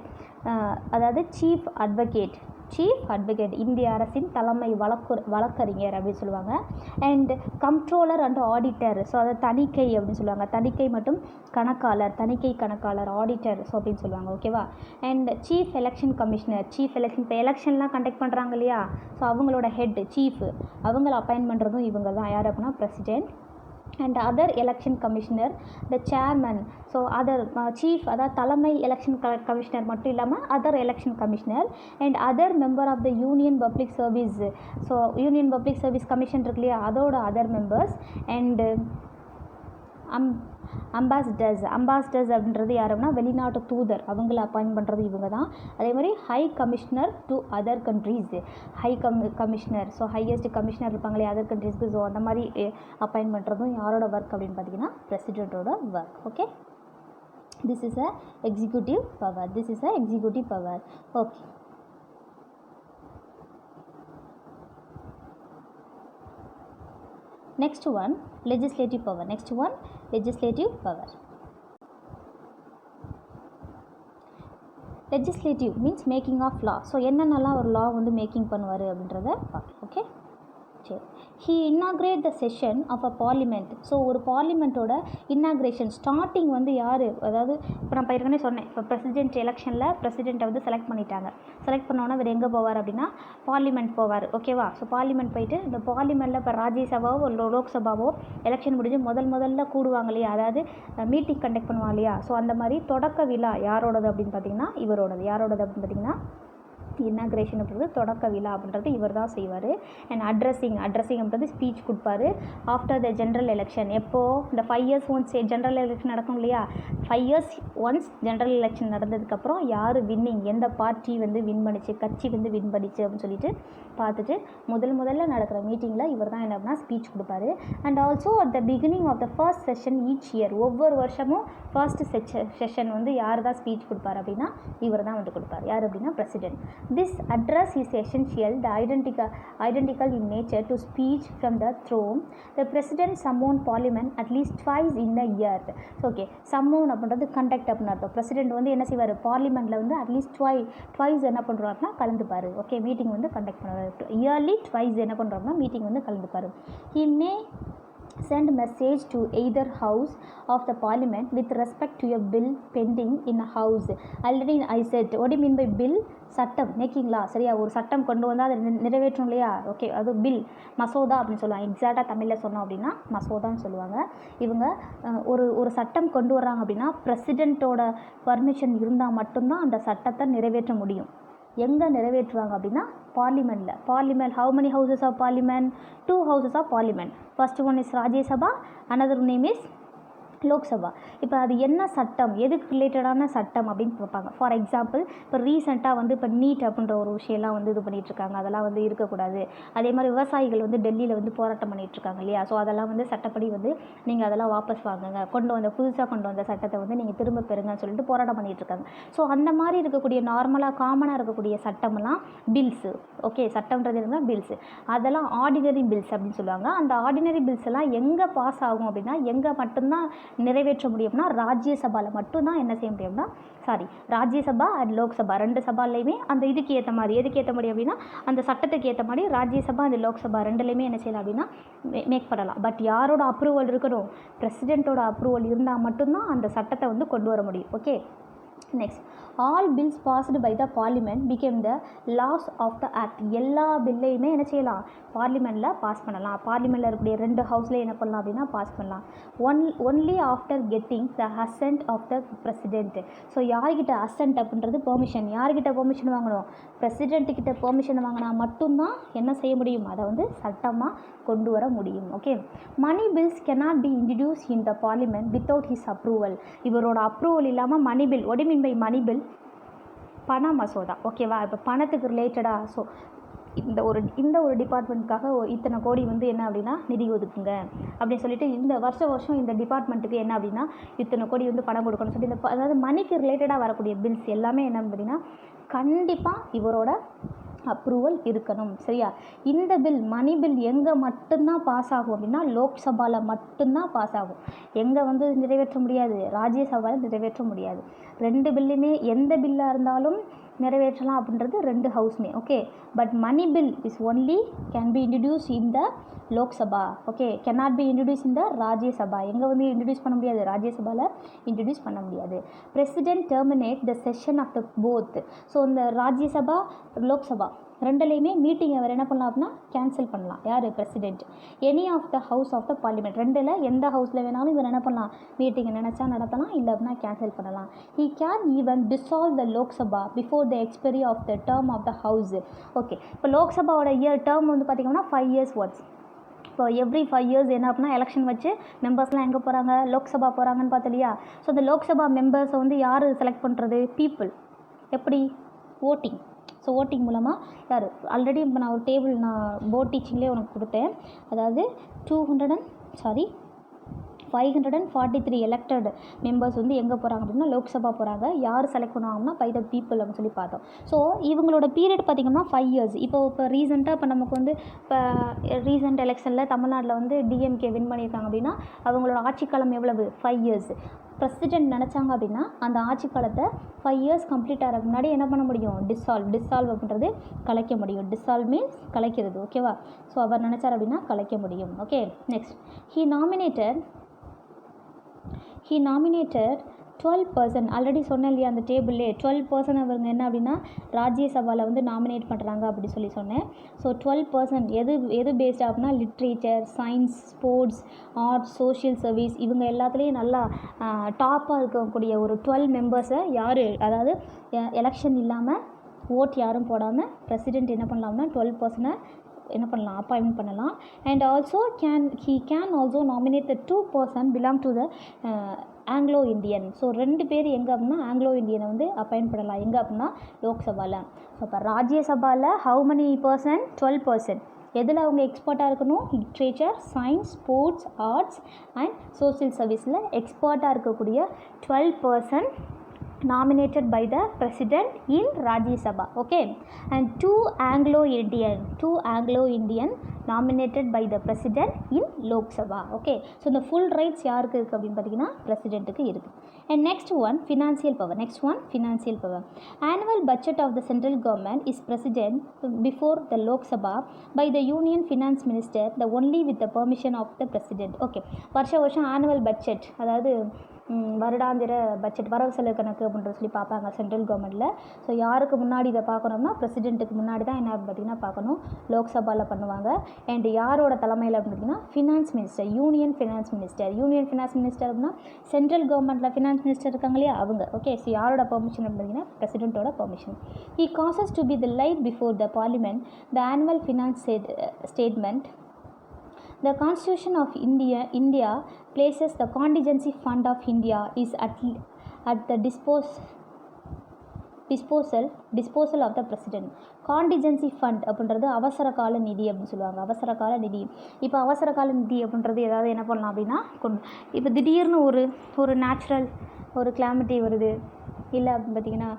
அதாவது சீஃப் அட்வொகேட். இந்திய அரசின் தலைமை வழக்கறிஞர் அப்படின்னு சொல்லுவாங்க. And controller and auditor. So அதை தணிக்கை அப்படின்னு சொல்லுவாங்க. தணிக்கை மற்றும் தணிக்கை கணக்காளர், ஆடிட்டர் ஸோ அப்படின்னு சொல்லுவாங்க. ஓகேவா? And chief election commissioner. இப்போ எலெக்ஷன்லாம் கண்டக்ட் பண்ணுறாங்க இல்லையா, ஸோ அவங்களோட ஹெட் சீஃப், அவங்கள அப்பாயின்ட் பண்ணுறதும் இவங்க தான். யார் அப்படின்னா president. And other election commissioner, the chairman. So other chief, அதாவது தலைமை எலெக்ஷன் கமிஷனர் மட்டும் இல்லாமல் other election commissioner. And other member of the union public service. So union public service commission இருக்கு இல்லையா, அதோட அதர் மெம்பர்ஸ். அண்டு அம்பாசிடர்ஸ் அப்படின்றது யாருன்னா வெளிநாட்டு தூதர், அவங்கள அப்பாயின்ட் பண்ணுறது இவங்க தான். அதே மாதிரி high commissioner to other countries. Commissioner, so highest commissioner இருப்பாங்களே அதர் கண்ட்ரீஸ்க்கு. ஸோ அந்த மாதிரி அப்பாயின்ட் பண்ணுறதும் யாரோட ஒர்க் அப்படின்னு பார்த்தீங்கன்னா பிரசிடெண்ட்டோட work. Okay, this is a executive power. Okay, next one legislative power. Legislative means making of law. So என்னென்னலாம் ஒரு லா வந்து மேக்கிங் பண்ணுவார் அப்படின்றத பார்க்கலாம். ஓகே, ஆயிடுச்சு. He inaugurate the session of a parliament. So ஒரு பார்லிமெண்ட்டோட இன்னாக்ரேஷன் ஸ்டார்டிங் வந்து யார், அதாவது இப்போ நான் ஏற்கனவே சொன்னேன், இப்போ பிரசிடென்ட் எலெக்ஷனில் பிரசிடெண்ட்டை வந்து செலக்ட் பண்ணிட்டாங்க. செலக்ட் பண்ணோன்னா அவர் எங்கே போவார் அப்படின்னா பார்லிமெண்ட் போவார். ஓகேவா? ஸோ பார்லிமெண்ட் போயிட்டு இந்த பார்லிமெண்ட்டில் இப்போ ராஜ்யசபாவோ இல்லை லோக்சபாவோ எலெக்ஷன் முடிஞ்சு முதல்ல கூடுவாங்க இல்லையா, அதாவது மீட்டிங் கண்டக்ட் பண்ணுவாங்க இல்லையா. ஸோ அந்த மாதிரி தொடக்க விழா யாரோடது அப்படின்னு பார்த்தீங்கன்னா இவரோடது. யாரோடது அப்படின்னு பார்த்தீங்கன்னா இன்னாக்ரேஷன் அப்படின்றது தொடக்க விழா அப்படின்றது இவர் தான் செய்வார். அண்ட் அட்ரஸிங் அப்படின்றது ஸ்பீச் கொடுப்பாரு ஆஃப்டர் த ஜென்ரல் எலெக்ஷன். எப்போது இந்த 5 years ஒன்ஸ் ஜென்ரல் எலெக்ஷன் நடக்கும் இல்லையா, 5 years ஒன்ஸ் ஜென்ரல் எலெக்ஷன் நடந்ததுக்கப்புறம் யார் வின்னிங், எந்த பார்ட்டி வந்து வின் பண்ணிச்சு, கட்சி வந்து வின் பண்ணிச்சு அப்படின்னு சொல்லிட்டு பார்த்துட்டு முதல்ல நடக்கிற மீட்டிங்கில் இவர் தான் என்ன அப்படின்னா ஸ்பீச் கொடுப்பாரு. And also at the beginning of the first session each year, ஒவ்வொரு வருஷமும் ஃபர்ஸ்ட் செஷன் வந்து யார் தான் ஸ்பீச் கொடுப்பார் அப்படின்னா இவர் தான் வந்து கொடுப்பார். யார் அப்படின்னா president. This address is essential, the identical in nature to speech from the throne. The president summon parliament at least twice in a year. So, okay, summon அப்படின்றது கண்டக்ட் அப்படின்னு அர்த்தம். பிரசிடென்ட் வந்து என்ன செய்வார், பார்லிமெண்ட்டில் வந்து அட்லீஸ்ட் ட்வைஸ் என்ன பண்ணுறாருனா கலந்துப்பார். Okay, meeting வந்து கண்டக்ட் பண்ணுவார். இயர்லி ட்வைஸ் என்ன பண்ணுறாருனா மீட்டிங் வந்து கலந்துப்பார். He may send message to either house of the parliament with respect to a bill pending in a house. Already I said what do you mean by bill? சட்டம், making லா. சரியா? ஒரு சட்டம் கொண்டு வந்தால் அதை நிறைவேற்றும் இல்லையா. ஓகே, அது பில், மசோதா அப்படின்னு சொல்லுவாங்க. எக்ஸாக்டாக தமிழில் சொன்னோம் அப்படின்னா மசோதான்னு சொல்லுவாங்க. இவங்க ஒரு சட்டம் கொண்டு வர்றாங்க அப்படின்னா பிரசிடெண்ட்டோட பர்மிஷன் இருந்தால் மட்டும்தான் அந்த சட்டத்தை நிறைவேற்ற முடியும். எங்கே நிறைவேற்றுவாங்க அப்படின்னா parliament. How many houses of parliament? 2 houses of parliament. First one is Rajya Sabha, another name is Lok Sabha. இப்போ அது என்ன சட்டம், எதுக்கு ரிலேட்டடான சட்டம் அப்படின்னு பார்ப்பாங்க. ஃபார் எக்ஸாம்பிள் இப்போ ரீசெண்டாக வந்து இப்போ நீட் அப்படின்ற ஒரு விஷயம்லாம் வந்து இது பண்ணிகிட்ருக்காங்க, அதெல்லாம் வந்து இருக்கக்கூடாது. அதே மாதிரி விவசாயிகள் வந்து டெல்லியில் வந்து போராட்டம் பண்ணிகிட்ருக்காங்க இல்லையா. ஸோ அதெல்லாம் வந்து சட்டப்படி வந்து நீங்கள் அதெல்லாம் வாபஸ் வாங்குங்க, புதுசாக கொண்டு வந்த சட்டத்தை வந்து நீங்கள் திரும்ப பெறுங்கன்னு சொல்லிட்டு போராட்டம் பண்ணிகிட்ருக்காங்க. ஸோ அந்த மாதிரி இருக்கக்கூடிய நார்மலாக காமனாக இருக்கக்கூடிய சட்டமெல்லாம் பில்ஸு. ஓகே, சட்டம்ன்றது என்ன, பில்ஸு. அதெல்லாம் ஆர்டினரி பில்ஸ் அப்படின்னு சொல்லுவாங்க. அந்த ஆர்டினரி பில்ஸ் எல்லாம் எங்கே பாஸ் ஆகும் அப்படின்னா, எங்கே மட்டும்தான் நிறைவேற்ற முடியும்னா ராஜ்யசபாவில் மட்டும்தான் என்ன செய்ய முடியும்னா, ராஜ்யசபா அண்ட் லோக்சபா 2 சபாலையுமே அந்த இதுக்கு ஏற்ற மாதிரி, எதுக்கு ஏற்ற மாதிரி அப்படின்னா அந்த சட்டத்துக்கு ஏற்ற மாதிரி ராஜ்யசபா அண்ட் லோக்சபா 2லையுமே என்ன செய்யலாம் அப்படின்னா மேக் பண்ணலாம். பட் யாரோட அப்ரூவல் இருக்கணும், பிரசிடெண்ட்டோட அப்ரூவல் இருந்தால் மட்டும்தான் அந்த சட்டத்தை வந்து கொண்டு வர முடியும். Okay, next, all bills passed by the parliament become the laws of the act. எல்லா பில்லையுமே என்ன செய்யலாம், பார்லிமெண்ட்டில் பாஸ் பண்ணலாம். பார்லிமெண்ட்டில் இருக்கக்கூடிய 2 ஹவுஸில் என்ன பண்ணலாம் அப்படின்னா பாஸ் பண்ணலாம். Only after getting the assent of the president. So யார்கிட்ட அசென்ட் அப்படின்றது பெர்மிஷன், யார்கிட்ட பெர்மிஷன் வாங்கணும், பிரசிடென்ட்டுக்கிட்ட பெர்மிஷன் வாங்கினா மட்டும்தான் என்ன செய்ய முடியும், அதை வந்து சட்டமாக கொண்டு வர முடியும். Okay, money bills cannot be introduced in the parliament without his approval. இவரோட அப்ரூவல் இல்லாமல் money bill, what do you mean by money bill? பண மசோதா. ஓகேவா? இப்போ பணத்துக்கு ரிலேட்டடாக ஸோ இந்த ஒரு டிபார்ட்மெண்ட்டுக்காக இத்தனை கோடி வந்து என்ன அப்படின்னா நிதி ஒதுக்குங்க அப்படின்னு சொல்லிட்டு இந்த வருஷம் இந்த டிபார்ட்மெண்ட்டுக்கு என்ன அப்படின்னா இத்தனை கோடி வந்து பணம் கொடுக்கணும்னு சொல்லி அதாவது மணிக்கு ரிலேட்டடாக வரக்கூடிய பில்ஸ் எல்லாமே என்ன அப்படின்னா கண்டிப்பாக இவரோட அப்ரூவல் இருக்கணும். சரியா? இந்த பில், மணி பில் எங்கே மட்டும்தான் பாஸ் ஆகும் அப்படின்னா லோக்சபாவில் மட்டும்தான் பாஸ் ஆகும். எங்கே வந்து நிறைவேற்ற முடியாது, ராஜ்யசபாவில் நிறைவேற்ற முடியாது. 2 பில்லுமே எந்த பில்லாக இருந்தாலும் நிறைவேற்றலாம் அப்படின்றது 2 ஹவுஸ்மே. Okay, but money bill is only can be introduce in the Lok Sabha. Okay, cannot be introduced in the Rajya Sabha. எங்கே வந்து இன்ட்ரடியூஸ் பண்ண முடியாது, ராஜ்யசபாவில் இன்ட்ரடியூஸ் பண்ண முடியாது. President terminate the session of the both. So இந்த ராஜ்யசபா லோக்சபா 2லையுமே மீட்டிங் அவர் என்ன பண்ணலாம் அப்படின்னா கேன்சல் பண்ணலாம். யார்? President. Any of the house of the parliament 2ல் எந்த ஹவுஸில் வேணாலும் இவர் என்ன பண்ணலாம், மீட்டிங் நினச்சா நடத்தலாம், இல்லை அப்படின்னா கேன்சல் பண்ணலாம். He can even dissolve the Lok Sabha before the expiry of the term of the house. Okay, இப்போ லோக்சபாவோட டேர்ம் வந்து பார்த்திங்கன்னா 5 years ஒன்ஸ். இப்போ எவ்ரி 5 years என்ன அப்படின்னா எலெக்ஷன் வச்சு மெம்பர்ஸ்லாம் எங்கே போகிறாங்க, லோக்சபா போகிறாங்கன்னு பார்த்து இல்லையா. ஸோ அந்த லோக்சபா மெம்பர்ஸை வந்து யார் செலக்ட் பண்ணுறது, பீப்புள். எப்படி? ஓட்டிங். ஸோ ஓட்டிங் மூலமாக யார், ஆல்ரெடி இப்போ நான் ஒரு டேபிள் நான் போர்ட் டீச்சிங்லேயே உனக்கு கொடுத்தேன். அதாவது 543 எலெக்டட் மெம்பர்ஸ் வந்து எங்கே போகிறாங்க அப்படின்னா லோக்சபா போகிறாங்க. யார் செலக்ட் பண்ணுவாங்கன்னா பை த பீப்புள் அப்படின்னு சொல்லி பார்த்தோம். ஸோ இவங்களோட பீரியட் பார்த்திங்கன்னா 5 years. இப்போ ரீசெண்டாக இப்போ நமக்கு வந்து இப்போ ரீசெண்ட் எலெக்ஷனில் தமிழ்நாட்டில் வந்து டிஎம்கே வின் பண்ணியிருக்காங்க அப்படின்னா அவங்களோட ஆட்சி காலம் எவ்வளவு 5 years. பிரசிடென்ட் நினச்சாங்க அப்படின்னா அந்த ஆட்சி காலத்தை 5 years கம்ப்ளீட் ஆகிறதுக்கு முன்னாடி என்ன பண்ண முடியும், டிசால்வ் அப்படின்றது கலைக்க முடியும். டிசால்வ் மீன்ஸ் கலைக்கிறது, ஓகேவா. ஸோ அவர் நினச்சார் அப்படின்னா கலைக்க முடியும். Okay, next he nominated 12%. Already சொன்னேன் இல்லையா அந்த டேபிள்லே 12% அவங்க என்ன அப்படின்னா ராஜ்யசபாவில் வந்து நாமினேட் பண்ணுறாங்க அப்படி சொன்னேன். ஸோ 12% எது பேஸ்ட் அப்படின்னா literature, science, sports, arts, social service இவங்க எல்லாத்துலேயும் நல்லா டாப்பாக இருக்கக்கூடிய ஒரு 12 மெம்பர்ஸை யார், அதாவது எலெக்ஷன் இல்லாமல் ஓட் யாரும் போடாமல் பிரசிடெண்ட் என்ன பண்ணலாம்னா 12% என்ன பண்ணலாம், அப்பாயின்மெண்ட் பண்ணலாம். And also he can also nominate the 2% belong to the Anglo Indian. So 2 பேர் எங்கே அப்படின்னா ஆங்கிலோ இந்தியனை வந்து அப்பாயின்ட் பண்ணலாம். எங்கே அப்படின்னா லோக்சபாவில். ஸோ இப்போ ராஜ்யசபாவில் ஹவு many percent 12%. எதில் அவங்க எக்ஸ்பர்ட்டாக இருக்கணும், literature, science, sports, arts and social சர்வீஸில் எக்ஸ்பர்ட்டாக இருக்கக்கூடிய 12% nominated by the president in Rajya Sabha. Okay, and 2 Anglo-Indian nominated by the president in Lok Sabha. Okay, so the full rights யாருக்கு இருக்குது அப்படின்னு பார்த்தீங்கன்னா பிரசிடெண்ட்டுக்கு இருக்குது. And next one financial power. Annual budget of the central government is presented before the Lok Sabha by the union finance minister, the only with the permission of the president. Okay, வருஷம் annual budget, அதாவது வருடாந்திர budget, வரவு செலவு கணக்கு அப்படின்ற சொல்லி பார்ப்பாங்க central கவர்மெண்ட்டில். ஸோ யாருக்கு முன்னாடி இதை பார்க்கணும்னா பிரசிடெண்ட்டுக்கு முன்னாடி தான் என்ன பார்த்திங்கன்னா பார்க்கணும், லோக்சபாவில் பண்ணுவாங்க. அண்ட் யாரோட தலைமையில் அப்படின்னு பார்த்திங்கன்னா finance minister, union finance minister அப்படின்னா சென்ட்ரல் கவர்மெண்ட்டில் ஃபினான்ஸ் மினிஸ்டர் இருக்காங்க இல்லையா அவங்க. ஓகே, ஸோ யாரோட பெர்மிஷன் அப்படின்னா பிரசிடெண்ட்டோட permission. He causes to be the light before the parliament the annual finance statement. The Constitution of India places the contingency fund of India is at the disposal of the president. Contingency fund அப்படின்றது அவசர கால நிதி அப்படின்னு சொல்லுவாங்க. அவசர கால நிதி. இப்போ அவசர கால நிதி அப்படின்றது ஏதாவது என்ன பண்ணலாம் அப்படின்னா இப்போ திடீர்னு ஒரு நேச்சுரல் ஒரு கிளாமிட்டி வருது, இல்லை அப்படின்னு பார்த்திங்கன்னா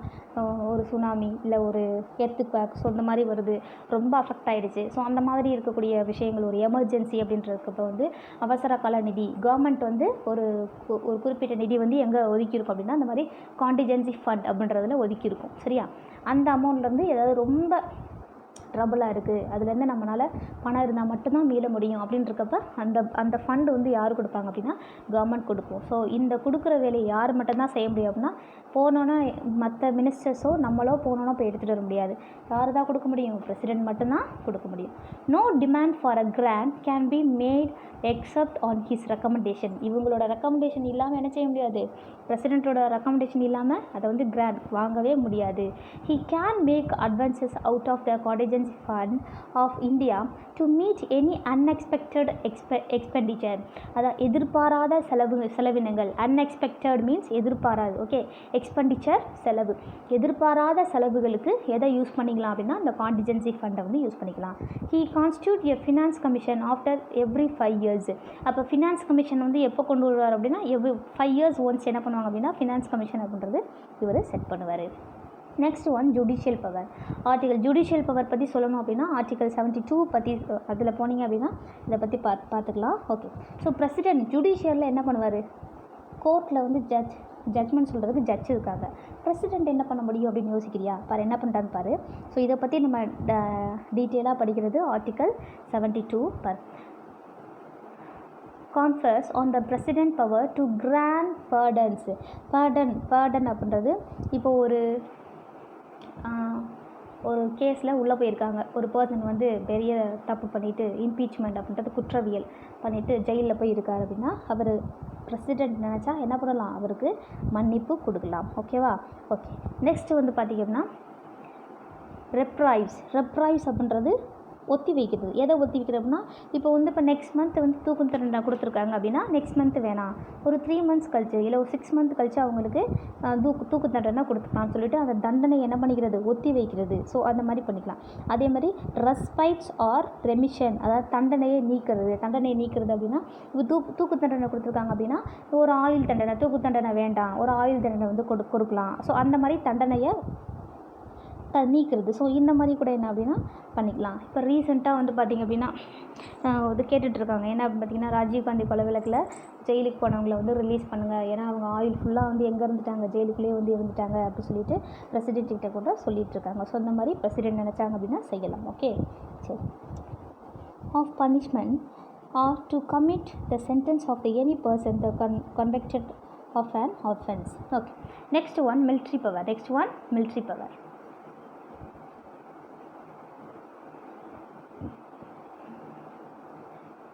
ஒரு சுனாமி, இல்லை ஒரு எர்த்குவேக், ஸோ இந்த மாதிரி வருது, ரொம்ப அஃபெக்ட் ஆகிடுச்சு. ஸோ அந்த மாதிரி இருக்கக்கூடிய விஷயங்கள் ஒரு எமர்ஜென்சி அப்படின்றதுக்கப்போ வந்து அவசர கால நிதி கவர்மெண்ட் வந்து ஒரு குறிப்பிட்ட நிதி வந்து எங்கே ஒதுக்கியிருக்கும் அப்படின்னா அந்த மாதிரி காண்டிஜென்சி ஃபண்ட் அப்படின்றதுல ஒதுக்கியிருக்கும். சரியா, அந்த அமௌண்ட்லேருந்து ஏதாவது ரொம்ப ட்ரபுளாக இருக்குது, அதுலேருந்து நம்மளால் பணம் இருந்தால் மட்டும்தான் மீள முடியும் அப்படின்றக்கப்ப அந்த ஃபண்டு வந்து யார் கொடுப்பாங்க அப்படின்னா கவர்மெண்ட் கொடுக்கும். ஸோ இந்த கொடுக்குற வேலையை யார் மட்டும்தான் செய்ய முடியும் அப்படின்னா போனோன்னா மற்ற மினிஸ்டர்ஸோ நம்மளோ போனோன்னா போய் எடுத்துகிட்டு வர முடியாது. யார் தான் கொடுக்க முடியும், பிரசிடெண்ட் மட்டும்தான் கொடுக்க முடியும். No demand for a grant can be made except on his recommendation. இவங்களோட ரெக்கமெண்டேஷன் இல்லாமல் என்ன செய்ய முடியாது, பிரசிடெண்ட்டோட ரெக்கமெண்டேஷன் இல்லாமல் அதை வந்து கிராண்ட் வாங்கவே முடியாது. He can make advances out of the contingency fund of India to meet any unexpected expenditure. அதாவது எதிர்பாராத செலவினங்கள். அன்எக்ஸ்பெக்டட் மீன்ஸ் எதிர்பாராது. ஓகே, எக்ஸ்பெண்டிச்சர் செலவு. எதிர்பாராத செலவுகளுக்கு எதை யூஸ் பண்ணிக்கலாம் அப்படின்னா இந்த காண்டிஜென்சி ஃபண்டை வந்து யூஸ் பண்ணிக்கலாம். He constitute a finance commission after every 5 years. அப்போ ஃபினான்ஸ் கமிஷன் வந்து எப்போ கொண்டு வருவார் அப்படின்னா 5 years ஒன்ஸ் என்ன பண்ணுவாங்க அப்படின்னா ஃபினான்ஸ் கமிஷன் அப்படின்றது இவர் செட் பண்ணுவார். Next one judicial power. Judicial power பற்றி சொல்லணும் அப்படின்னா ஆர்டிகல் 72 பற்றி அதில் போனீங்க அப்படின்னா இதை பற்றி பார்த்துக்கலாம். ஓகே, ஸோ பிரசிடெண்ட் ஜுடிஷியலில் என்ன பண்ணுவார், கோர்ட்டில் வந்து ஜட்ஜ்மெண்ட் சொல்கிறதுக்கு ஜட்ஜ் இருக்காங்க. பிரசிடெண்ட் என்ன பண்ண முடியும் அப்படின்னு யோசிக்கிறியா, பாரு என்ன பண்ணுறான்னு பாரு. ஸோ இதை பற்றி நம்ம டீட்டெயிலாக படிக்கிறது article 72 confers on the president power to grant pardons. pardon அப்படின்றது இப்போ ஒரு கேஸில் உள்ளே போயிருக்காங்க, ஒரு பர்சன் வந்து பெரிய தப்பு பண்ணிவிட்டு இம்பீச்மெண்ட் அப்படின்றது குற்றவியல் பண்ணிவிட்டு ஜெயிலில் போய் இருக்கார் அப்படின்னா அவர் பிரசிடெண்ட் நினச்சா என்ன பண்ணலாம், அவருக்கு மன்னிப்பு கொடுக்கலாம். ஓகேவா. ஓகே, நெக்ஸ்ட் வந்து பார்த்திங்கன்னா ரெப்ரைவ்ஸ் அப்படின்றது ஒத்தி வைக்கிறது. எதை ஒத்தி வைக்கிறது அப்படின்னா, இப்போ வந்து இப்போ நெக்ஸ்ட் மந்த் வந்து தூக்கு தண்டனை கொடுத்துருக்காங்க அப்படின்னா நெக்ஸ்ட் மந்த் வேணாம், ஒரு 3 மந்த்ஸ் கழிச்சு இல்லை ஒரு 6 மந்த் கழிச்சு அவங்களுக்கு தூக்கு தண்டனை கொடுத்துக்கலாம்னு சொல்லிட்டு அந்த தண்டனை என்ன பண்ணிக்கிறது, ஒத்தி வைக்கிறது. ஸோ அந்த மாதிரி பண்ணிக்கலாம். அதே மாதிரி ரெஸ்பைட்ஸ் ஆர் ரெமிஷன், அதாவது தண்டனையை நீக்கிறது அப்படின்னா, இப்போ தூக்கு தண்டனை கொடுத்துருக்காங்க அப்படின்னா ஒரு ஆயுள் தண்டனை, தூக்கு தண்டனை வேண்டாம், ஒரு ஆயுள் தண்டனை வந்து கொடுக்கலாம். ஸோ அந்த மாதிரி தண்டனையை நீக்கிறது. ஸோ இந்த மாதிரி கூட என்ன அப்படின்னா பண்ணிக்கலாம். இப்போ ரீசெண்டாக வந்து பார்த்திங்க அப்படின்னா இது கேட்டுட்ருக்காங்க. என்ன அப்படின்னு பார்த்திங்கன்னா, ராஜீவ்காந்தி கொலை வழக்கில் ஜெயிலுக்கு போனவங்களை வந்து ரிலீஸ் பண்ணுங்கள், ஏன்னா அவங்க ஆயுள் ஃபுல்லாக வந்து எங்கே இருந்துட்டாங்க, ஜெயிலுக்குள்ளேயே வந்து இருந்துட்டாங்க அப்படின்னு சொல்லிட்டு பிரசிடென்ட் கிட்ட கூட சொல்லிகிட்ருக்காங்க. ஸோ இந்த மாதிரி பிரசிடென்ட் நினச்சாங்க அப்படின்னா செய்யலாம். ஓகே, சரி. Of punishment or to commit the sentence of the any person the convicted of an offense. Okay, next one military power.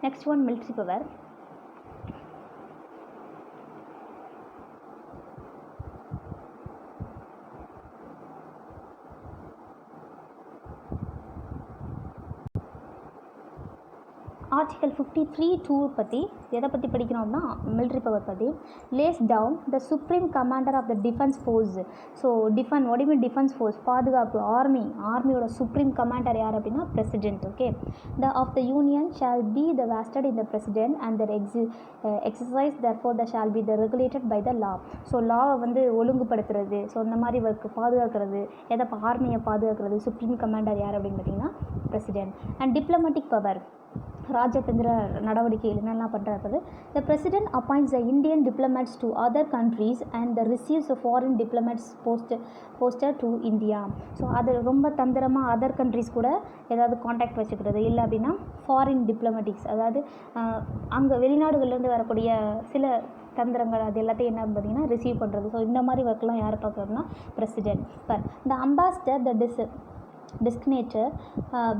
Next one military power. Article 53(2) பற்றி எதை பற்றி படிக்கணும்னா மிலிட்ரி பவர் பற்றி. Lays down the supreme commander of the defence force. So what do you mean defence force, பாதுகாப்பு, ஆர்மியோட supreme commander யார் அப்படின்னா president. Okay, of the union shall be the vested in the president and their exercise therefore that shall be the regulated by the law. So லாவை வந்து ஒழுங்குபடுத்துறது, so இந்த மாதிரி work பாதுகாக்கிறது, ஆர்மியை பாதுகாக்கிறது சுப்ரீம் கமாண்டர் யார் அப்படின்னு பார்த்தீங்கன்னா பிரசிடென்ட். அண்ட் டிப்ளமேட்டிக் பவர், ராஜதந்திர நடவடிக்கைகள் என்னெல்லாம் பண்ணுறது. The president appoints the Indian diplomats to other countries and the receives foreign diplomats poster to India. So அது ரொம்ப தந்திரமாக அதர் கண்ட்ரீஸ் கூட ஏதாவது காண்டாக்ட் வச்சுக்கிறது, இல்லை அப்படின்னா ஃபாரின் டிப்ளமேட்டிக்ஸ், அதாவது அங்கே வெளிநாடுகள்லேருந்து வரக்கூடிய சில தந்திரங்கள் அது எல்லாத்தையும் என்ன பார்த்தீங்கன்னா ரிசீவ் பண்ணுறது. ஸோ இந்த மாதிரி ஒர்க்லாம் யார் பார்க்குறதுனா president. Per the ambassador the designator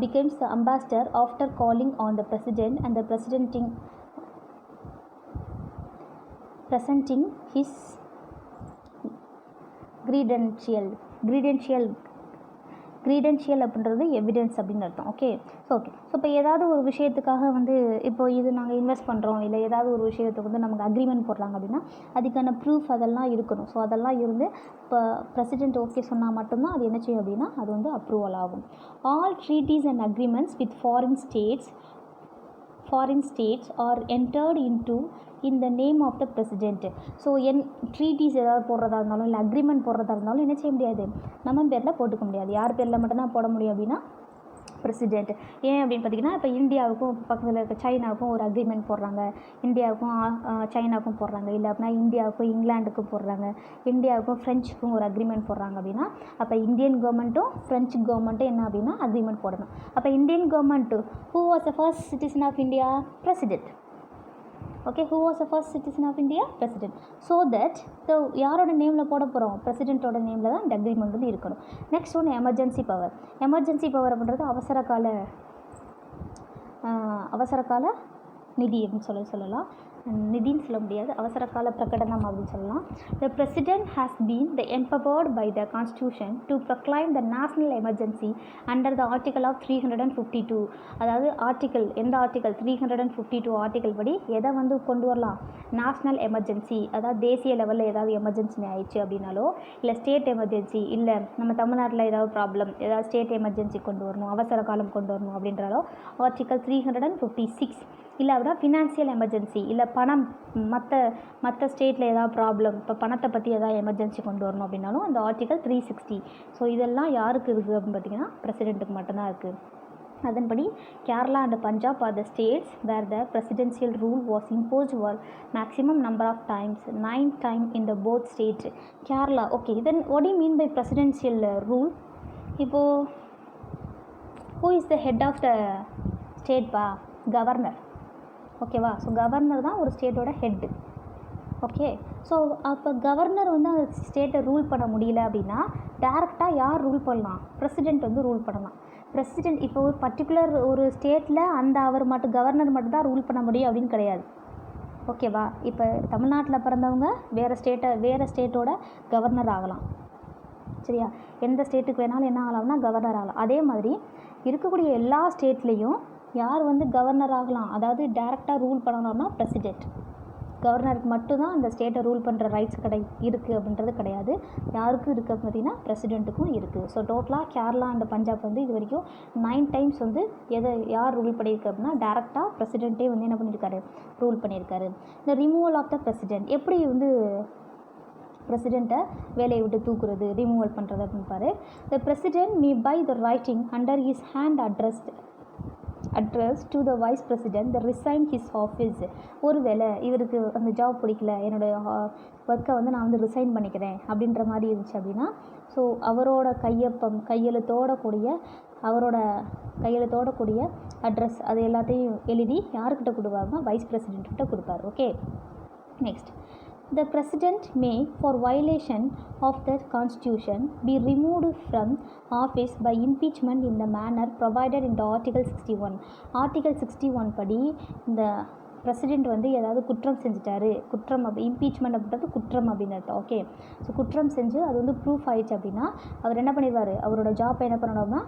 becomes the ambassador after calling on the president and the presenting his credential அப்படின்றது எவிடன்ஸ் அப்படின்னு அர்த்தம். ஓகே, ஸோ இப்போ ஏதாவது ஒரு விஷயத்துக்காக வந்து இப்போ இது நாங்கள் இன்வெஸ்ட் பண்ணுறோம், இல்லை ஏதாவது ஒரு விஷயத்துக்கு வந்து நமக்கு அக்ரிமெண்ட் போடுறாங்க அப்படின்னா அதுக்கான ப்ரூஃப் அதெல்லாம் இருக்கணும். ஸோ அதெல்லாம் இருந்து இப்போ பிரசிடென்ட் ஓகே சொன்னால் மட்டும்தான் அது என்ன செய்யும் அப்படின்னா அது வந்து அப்ரூவல் ஆகும். All treaties and agreements with foreign states are entered in the name of the president. So treaties ஏதாவது போடுறதா இருந்தாலும் இல்லை அக்ரிமெண்ட் போடுறதா இருந்தாலும் என்ன செய்ய முடியாது, நம்ம பேரில் போட்டுக்க முடியாது. யார் பேரில் மட்டும்தான் போட முடியும் அப்படின்னா பிரசிடென்ட். ஏன் அப்படின்னு பார்த்தீங்கன்னா, இப்போ இந்தியாவுக்கும் பக்கத்தில் இருக்க சைனாவுக்கும் ஒரு அக்ரிமெண்ட் போடுறாங்க, இந்தியாவுக்கும் சைனாவுக்கும் போடுறாங்க, இல்லை அப்படின்னா இந்தியாவுக்கும் இங்கிலாண்டுக்கும் போடுறாங்க, இந்தியாவுக்கும் ஃப்ரெஞ்சுக்கும் ஒரு அக்ரிமெண்ட் போடுறாங்க அப்படின்னா அப்போ இந்தியன் கவர்மெண்ட்டும் ஃப்ரெஞ்சு கவர்மெண்ட்டும் என்ன அப்படின்னா அக்ரிமெண்ட் போடணும். அப்போ Indian government who was the first citizen of India, president. Okay, who was the first citizen of India, president. So that யாரோட நேமில் போட போகிறோம், பிரசிடென்ட்டோட நேமில் தான் இந்த அக்ரிமெண்ட் வந்து இருக்கணும். நெக்ஸ்ட் ஒன்று எமர்ஜென்சி பவர். எமர்ஜென்சி பவர் அப்படின்றது அவசரகால நிதி அப்படின்னு சொல்லலாம். நிதின்னு சொல்ல முடியாது, அவசரகால பிரகடனம் அப்படின்னு சொல்லலாம். The president has been the empowered by the constitution to proclaim the national emergency under the article of 352. அதாவது எந்த ஆர்டிகல் 352 ஆர்டிகல் படி எதை வந்து கொண்டு வரலாம், நேஷ்னல் எமர்ஜென்சி, அதாவது தேசிய லெவலில் ஏதாவது எமர்ஜென்சி ஆயிடுச்சு அப்படின்னாலோ, இல்லை ஸ்டேட் எமர்ஜென்சி, இல்லை நம்ம தமிழ்நாட்டில் ஏதாவது ப்ராப்ளம், ஏதாவது ஸ்டேட் எமர்ஜென்சி கொண்டு வரணும், அவசர காலம் கொண்டு வரணும் அப்படின்றாலோ ஆர்டிகல் 356. இல்லை அப்படின்னா ஃபினான்சியல் எமர்ஜென்சி, இல்லை பணம் மற்ற ஸ்டேட்டில் ஏதாவது ப்ராப்ளம், இப்போ பணத்தை பற்றி ஏதாவது எமர்ஜென்சி கொண்டு வரணும் அப்படின்னாலும் அந்த ஆர்டிகல் 360. ஸோ இதெல்லாம் யாருக்கு இருக்குது அப்படின்னு பார்த்தீங்கன்னா பிரசிடென்ட்டுக்கு மட்டும்தான் இருக்குது. அதன்படி Kerala and Punjab are the states where the presidential rule was imposed for maximum number of times 9 times in the both states. Kerala. Okay, then what do you mean by presidential rule? இப்போது who is the head of the state பா, governor. ஓகேவா, so governor தான் ஒரு ஸ்டேட்டோட head. Okay, so அப்போ governor வந்து அந்த ஸ்டேட்டை ரூல் பண்ண முடியல அப்படின்னா டேரெக்டாக யார் ரூல் பண்ணலாம், பிரசிடென்ட் வந்து ரூல் பண்ணலாம். பிரசிடென்ட் இப்போ ஒரு பர்டிகுலர் ஒரு ஸ்டேட்டில் கவர்னர் மட்டும் தான் ரூல் பண்ண முடியும் அப்படின்னு கிடையாது. ஓகேவா, இப்போ தமிழ்நாட்டில் பிறந்தவங்க வேறு ஸ்டேட்டோட கவர்னர் ஆகலாம். சரியா, எந்த ஸ்டேட்டுக்கு வேணாலும் என்ன ஆகலாம்னா கவர்னர் ஆகலாம். அதே மாதிரி இருக்கக்கூடிய எல்லா ஸ்டேட்லேயும் யார் வந்து கவர்னர் ஆகலாம், அதாவது டைரெக்டாக ரூல் பண்ணலாம்னா பிரசிடெண்ட். கவர்னருக்கு மட்டும்தான் அந்த ஸ்டேட்டை ரூல் பண்ணுற ரைட்ஸ் இருக்குது அப்படின்றது கிடையாது. யாருக்கும் இருக்குது பார்த்தீங்கன்னா பிரசிடெண்ட்டுக்கும் இருக்குது. ஸோ டோட்டலாக கேரளா அண்ட் பஞ்சாப் வந்து இது வரைக்கும் 9 டைம்ஸ் வந்து யார் ரூல் பண்ணியிருக்கு அப்படின்னா டேரெக்டாக பிரசிடெண்ட்டே வந்து என்ன பண்ணியிருக்காரு, ரூல் பண்ணியிருக்காரு. இந்த ரிமூவல் ஆஃப் த பிரசிடெண்ட், எப்படி வந்து பிரசிடெண்ட்டை வேலையை விட்டு தூக்குறது, ரிமூவல் பண்ணுறது அப்படின்னு பாரு. The president may by the writing under his hand address to the vice president that resign his office. ஒருவேளை இவருக்கு அந்த ஜாப் பிடிக்கல, என்னோடய ஒர்க்கை வந்து நான் வந்து ரிசைன் பண்ணிக்கிறேன் அப்படின்ற மாதிரி இருந்துச்சு அப்படின்னா, ஸோ அவரோட கையெழுத்தோட கூடிய அட்ரஸ் அது எல்லாத்தையும் எழுதி யாருக்கிட்ட கொடுப்பாருன்னா வைஸ் பிரசிடென்ட்கிட்ட கொடுப்பாரு. Okay, next. The president may, for violation of the constitution, be removed from office by impeachment in the manner provided in the Article 61. Article 61 படி இந்த பிரசிடெண்ட் வந்து ஏதாவது குற்றம் செஞ்சுட்டாரு, இம்பீச்மெண்ட் அப்படின்றது குற்றம் அப்படின்னு அர்த்தம். ஓகே, ஸோ குற்றம் செஞ்சு அது வந்து ப்ரூஃப் ஆயிடுச்சு அப்படின்னா அவர் என்ன பண்ணிடுவார், அவரோட ஜாப்பை என்ன பண்ணணும்னா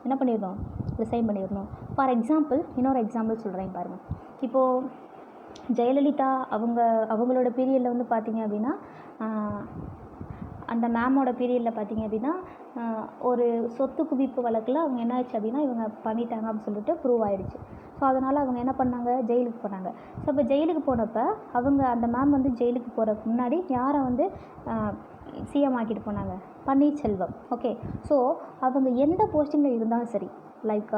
என்ன பண்ணிடணும், ரிசைன் பண்ணிடணும். ஃபார் எக்ஸாம்பிள், இன்னொரு எக்ஸாம்பிள் சொல்கிறேன் பாருங்கள். இப்போது ஜெயலலிதா அவங்களோட பீரியடில் வந்து பார்த்திங்க அப்படின்னா, அந்த மேமோட பீரியடில் பார்த்திங்க அப்படின்னா ஒரு சொத்து குவிப்பு வழக்கில் அவங்க என்ன ஆச்சு அப்படின்னா இவங்க பண்ணிட்டாங்க அப்படின்னு சொல்லிட்டு ப்ரூவ் ஆகிடுச்சு. ஸோ அதனால் அவங்க என்ன பண்ணாங்க, ஜெயிலுக்கு போனாங்க. ஸோ இப்போ ஜெயிலுக்கு போனப்போ அந்த மேம் வந்து ஜெயிலுக்கு போகிறதுக்கு முன்னாடி யாரை வந்து சிஎம் ஆக்கிட்டு போனாங்க, பன்னீர்செல்வம். ஓகே, ஸோ அவங்க எந்த போஸ்டிங்கில் இருந்தாலும் சரி, லைக்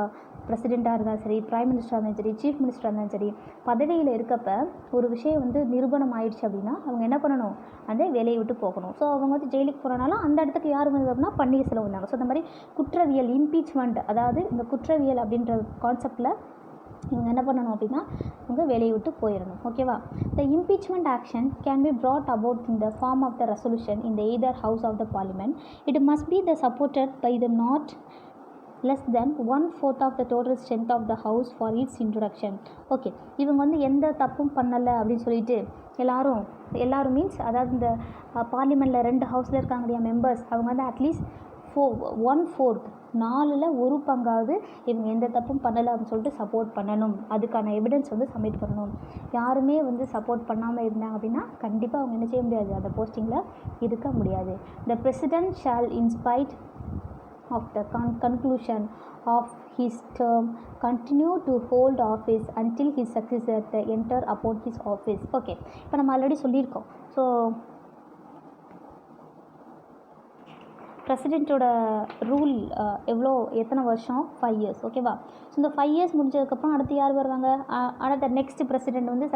பிரசிடெண்ட்டாக இருந்தாலும் சரி, ப்ரைம் மினிஸ்டராக இருந்தாலும் சரி, சீஃப் மினிஸ்டராக இருந்தாலும் சரி, பதவியில் இருக்கப்போ ஒரு விஷயம் வந்து நிரூபணம் ஆயிடுச்சு அப்படின்னா அவங்க என்ன பண்ணணும், அந்த வேலையை விட்டு போகணும். ஸோ அவங்க வந்து ஜெயிலுக்கு போகிறனால அந்த இடத்துக்கு யார் வந்தது அப்படின்னா பன்னீர்செல்வம் வந்தாங்க. ஸோ இந்த மாதிரி குற்றவியல், இம்பீச்மெண்ட், அதாவது இந்த குற்றவியல் அப்படின்ற கான்செப்டில் இவங்க என்ன பண்ணணும் அப்படின்னா இவங்க வேலையை விட்டு போயிடணும். ஓகேவா. The impeachment action can be brought about in the form of the resolution in the either house of the parliament. It must be the supported by the not less than 1/4 of the total strength of the house for its introduction. Okay, இவங்க வந்து எந்த தப்பும் பண்ணலை அப்படின்னு சொல்லிட்டு எல்லாரும் means அதாவது இந்த பார்லிமெண்ட்டில் 2 ஹவுஸில் இருக்காங்க இல்லையா மெம்பர்ஸ், அவங்க வந்து அட்லீஸ்ட் 1/4 4/1 பங்காவது இவங்க எந்த தப்பும் பண்ணலை அப்படின்னு சொல்லிட்டு சப்போர்ட் பண்ணணும். அதுக்கான எவிடன்ஸ் வந்து சப்மிட் பண்ணணும். யாருமே வந்து சப்போர்ட் பண்ணாமல் இருந்தாங்க அப்படின்னா கண்டிப்பாக அவங்க என்ன செய்ய முடியாது, அந்த போஸ்டிங்கில் இருக்க முடியாது. The president shall in spite of the conclusion of his term continue to hold office until his successor enter upon his office. Okay, இப்போ நம்ம ஆல்ரெடி சொல்லியிருக்கோம். ஸோ பிரசிடெண்ட்டோட ரூல் எத்தனை வருஷம், 5 years. ஓகேவா. ஸோ இந்த 5 years முடிஞ்சதுக்கப்புறம் அடுத்து யார் வருவாங்க, அடுத்த நெக்ஸ்ட் பிரசிடெண்ட் வந்து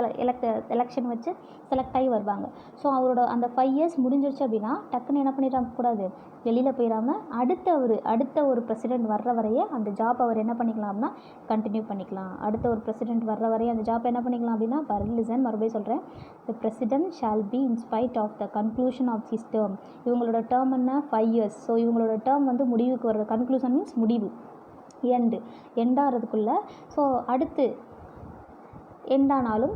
எலெக்ஷன் வச்சு செலக்ட் ஆகி வருவாங்க. ஸோ அவரோட அந்த 5 years முடிஞ்சிருச்சு அப்படின்னா டக்குன்னு என்ன பண்ணிடக்கூடாது, வெளியில் போயிடாமல் அடுத்த ஒரு பிரசிடெண்ட் வர்ற வரையே அந்த ஜாப் அவர் என்ன பண்ணிக்கலாம்னா கண்டினியூ பண்ணிக்கலாம். அடுத்த ஒரு பிரசிடெண்ட் வர்ற வரையே அந்த ஜாப் என்ன பண்ணிக்கலாம் அப்படின்னா மறுபடியும் சொல்கிறேன், the president shall be in spite of the conclusion of his term. இவங்களோட டேர்ம் என்ன, 5 years. ஸோ இவங்களோட டேர்ம் வந்து முடிவுக்கு வர்றது, கன்க்ளூஷன் மீன்ஸ் முடிவு, எண்டாகிறதுக்குள்ளே. ஸோ அடுத்து எண்டானாலும்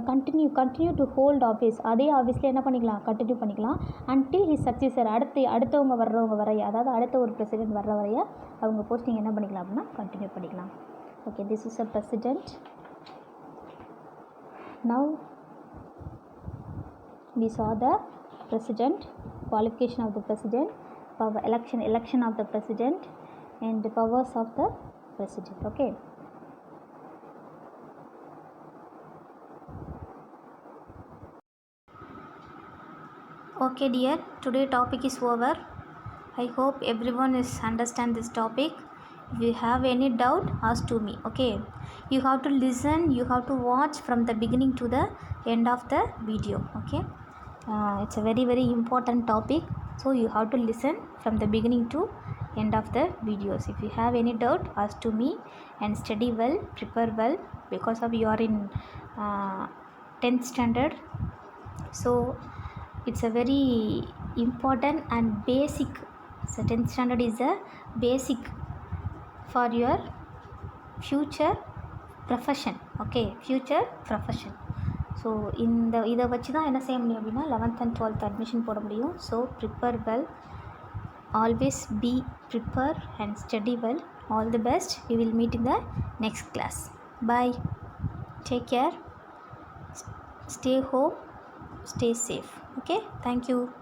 கண்டினியூ டு ஹோல்ட் ஆஃபீஸ், அதே ஆஃபீஸில் என்ன பண்ணிக்கலாம், கண்டினியூ பண்ணிக்கலாம். அன்டில் ஹிஸ் சக்சஸர், அடுத்தவங்க வர்றவங்க வரைய, அதாவது அடுத்த ஒரு பிரசிடெண்ட் வர்ற வரைய அவங்க போஸ்டிங் என்ன பண்ணிக்கலாம் அப்படின்னா கண்டினியூ பண்ணிக்கலாம். Okay, this is a president. Now we saw the president, qualification of the president, power election of the president and the powers of the president. Okay, okay dear, today topic is over. I hope everyone is understand this topic. If you have any doubt, ask to me. Okay, you have to listen, you have to watch from the beginning to the end of the video. Okay, it's a very very important topic, so you have to listen from the beginning to end of the videos. If you have any doubt, ask to me and study well, prepare well, because of you are in 10th standard, so it's a very important and basic. So 10th standard is a basic for your future profession. Okay, future profession. So இதை வச்சு தான் என்ன செய்ய முடியும் அப்படின்னா 11th and 12th admission போட முடியும். So prepare well, always be prepare and study well. All the best. We will meet in the next class. Bye. Take care. Stay home. Stay safe. Okay. Thank you.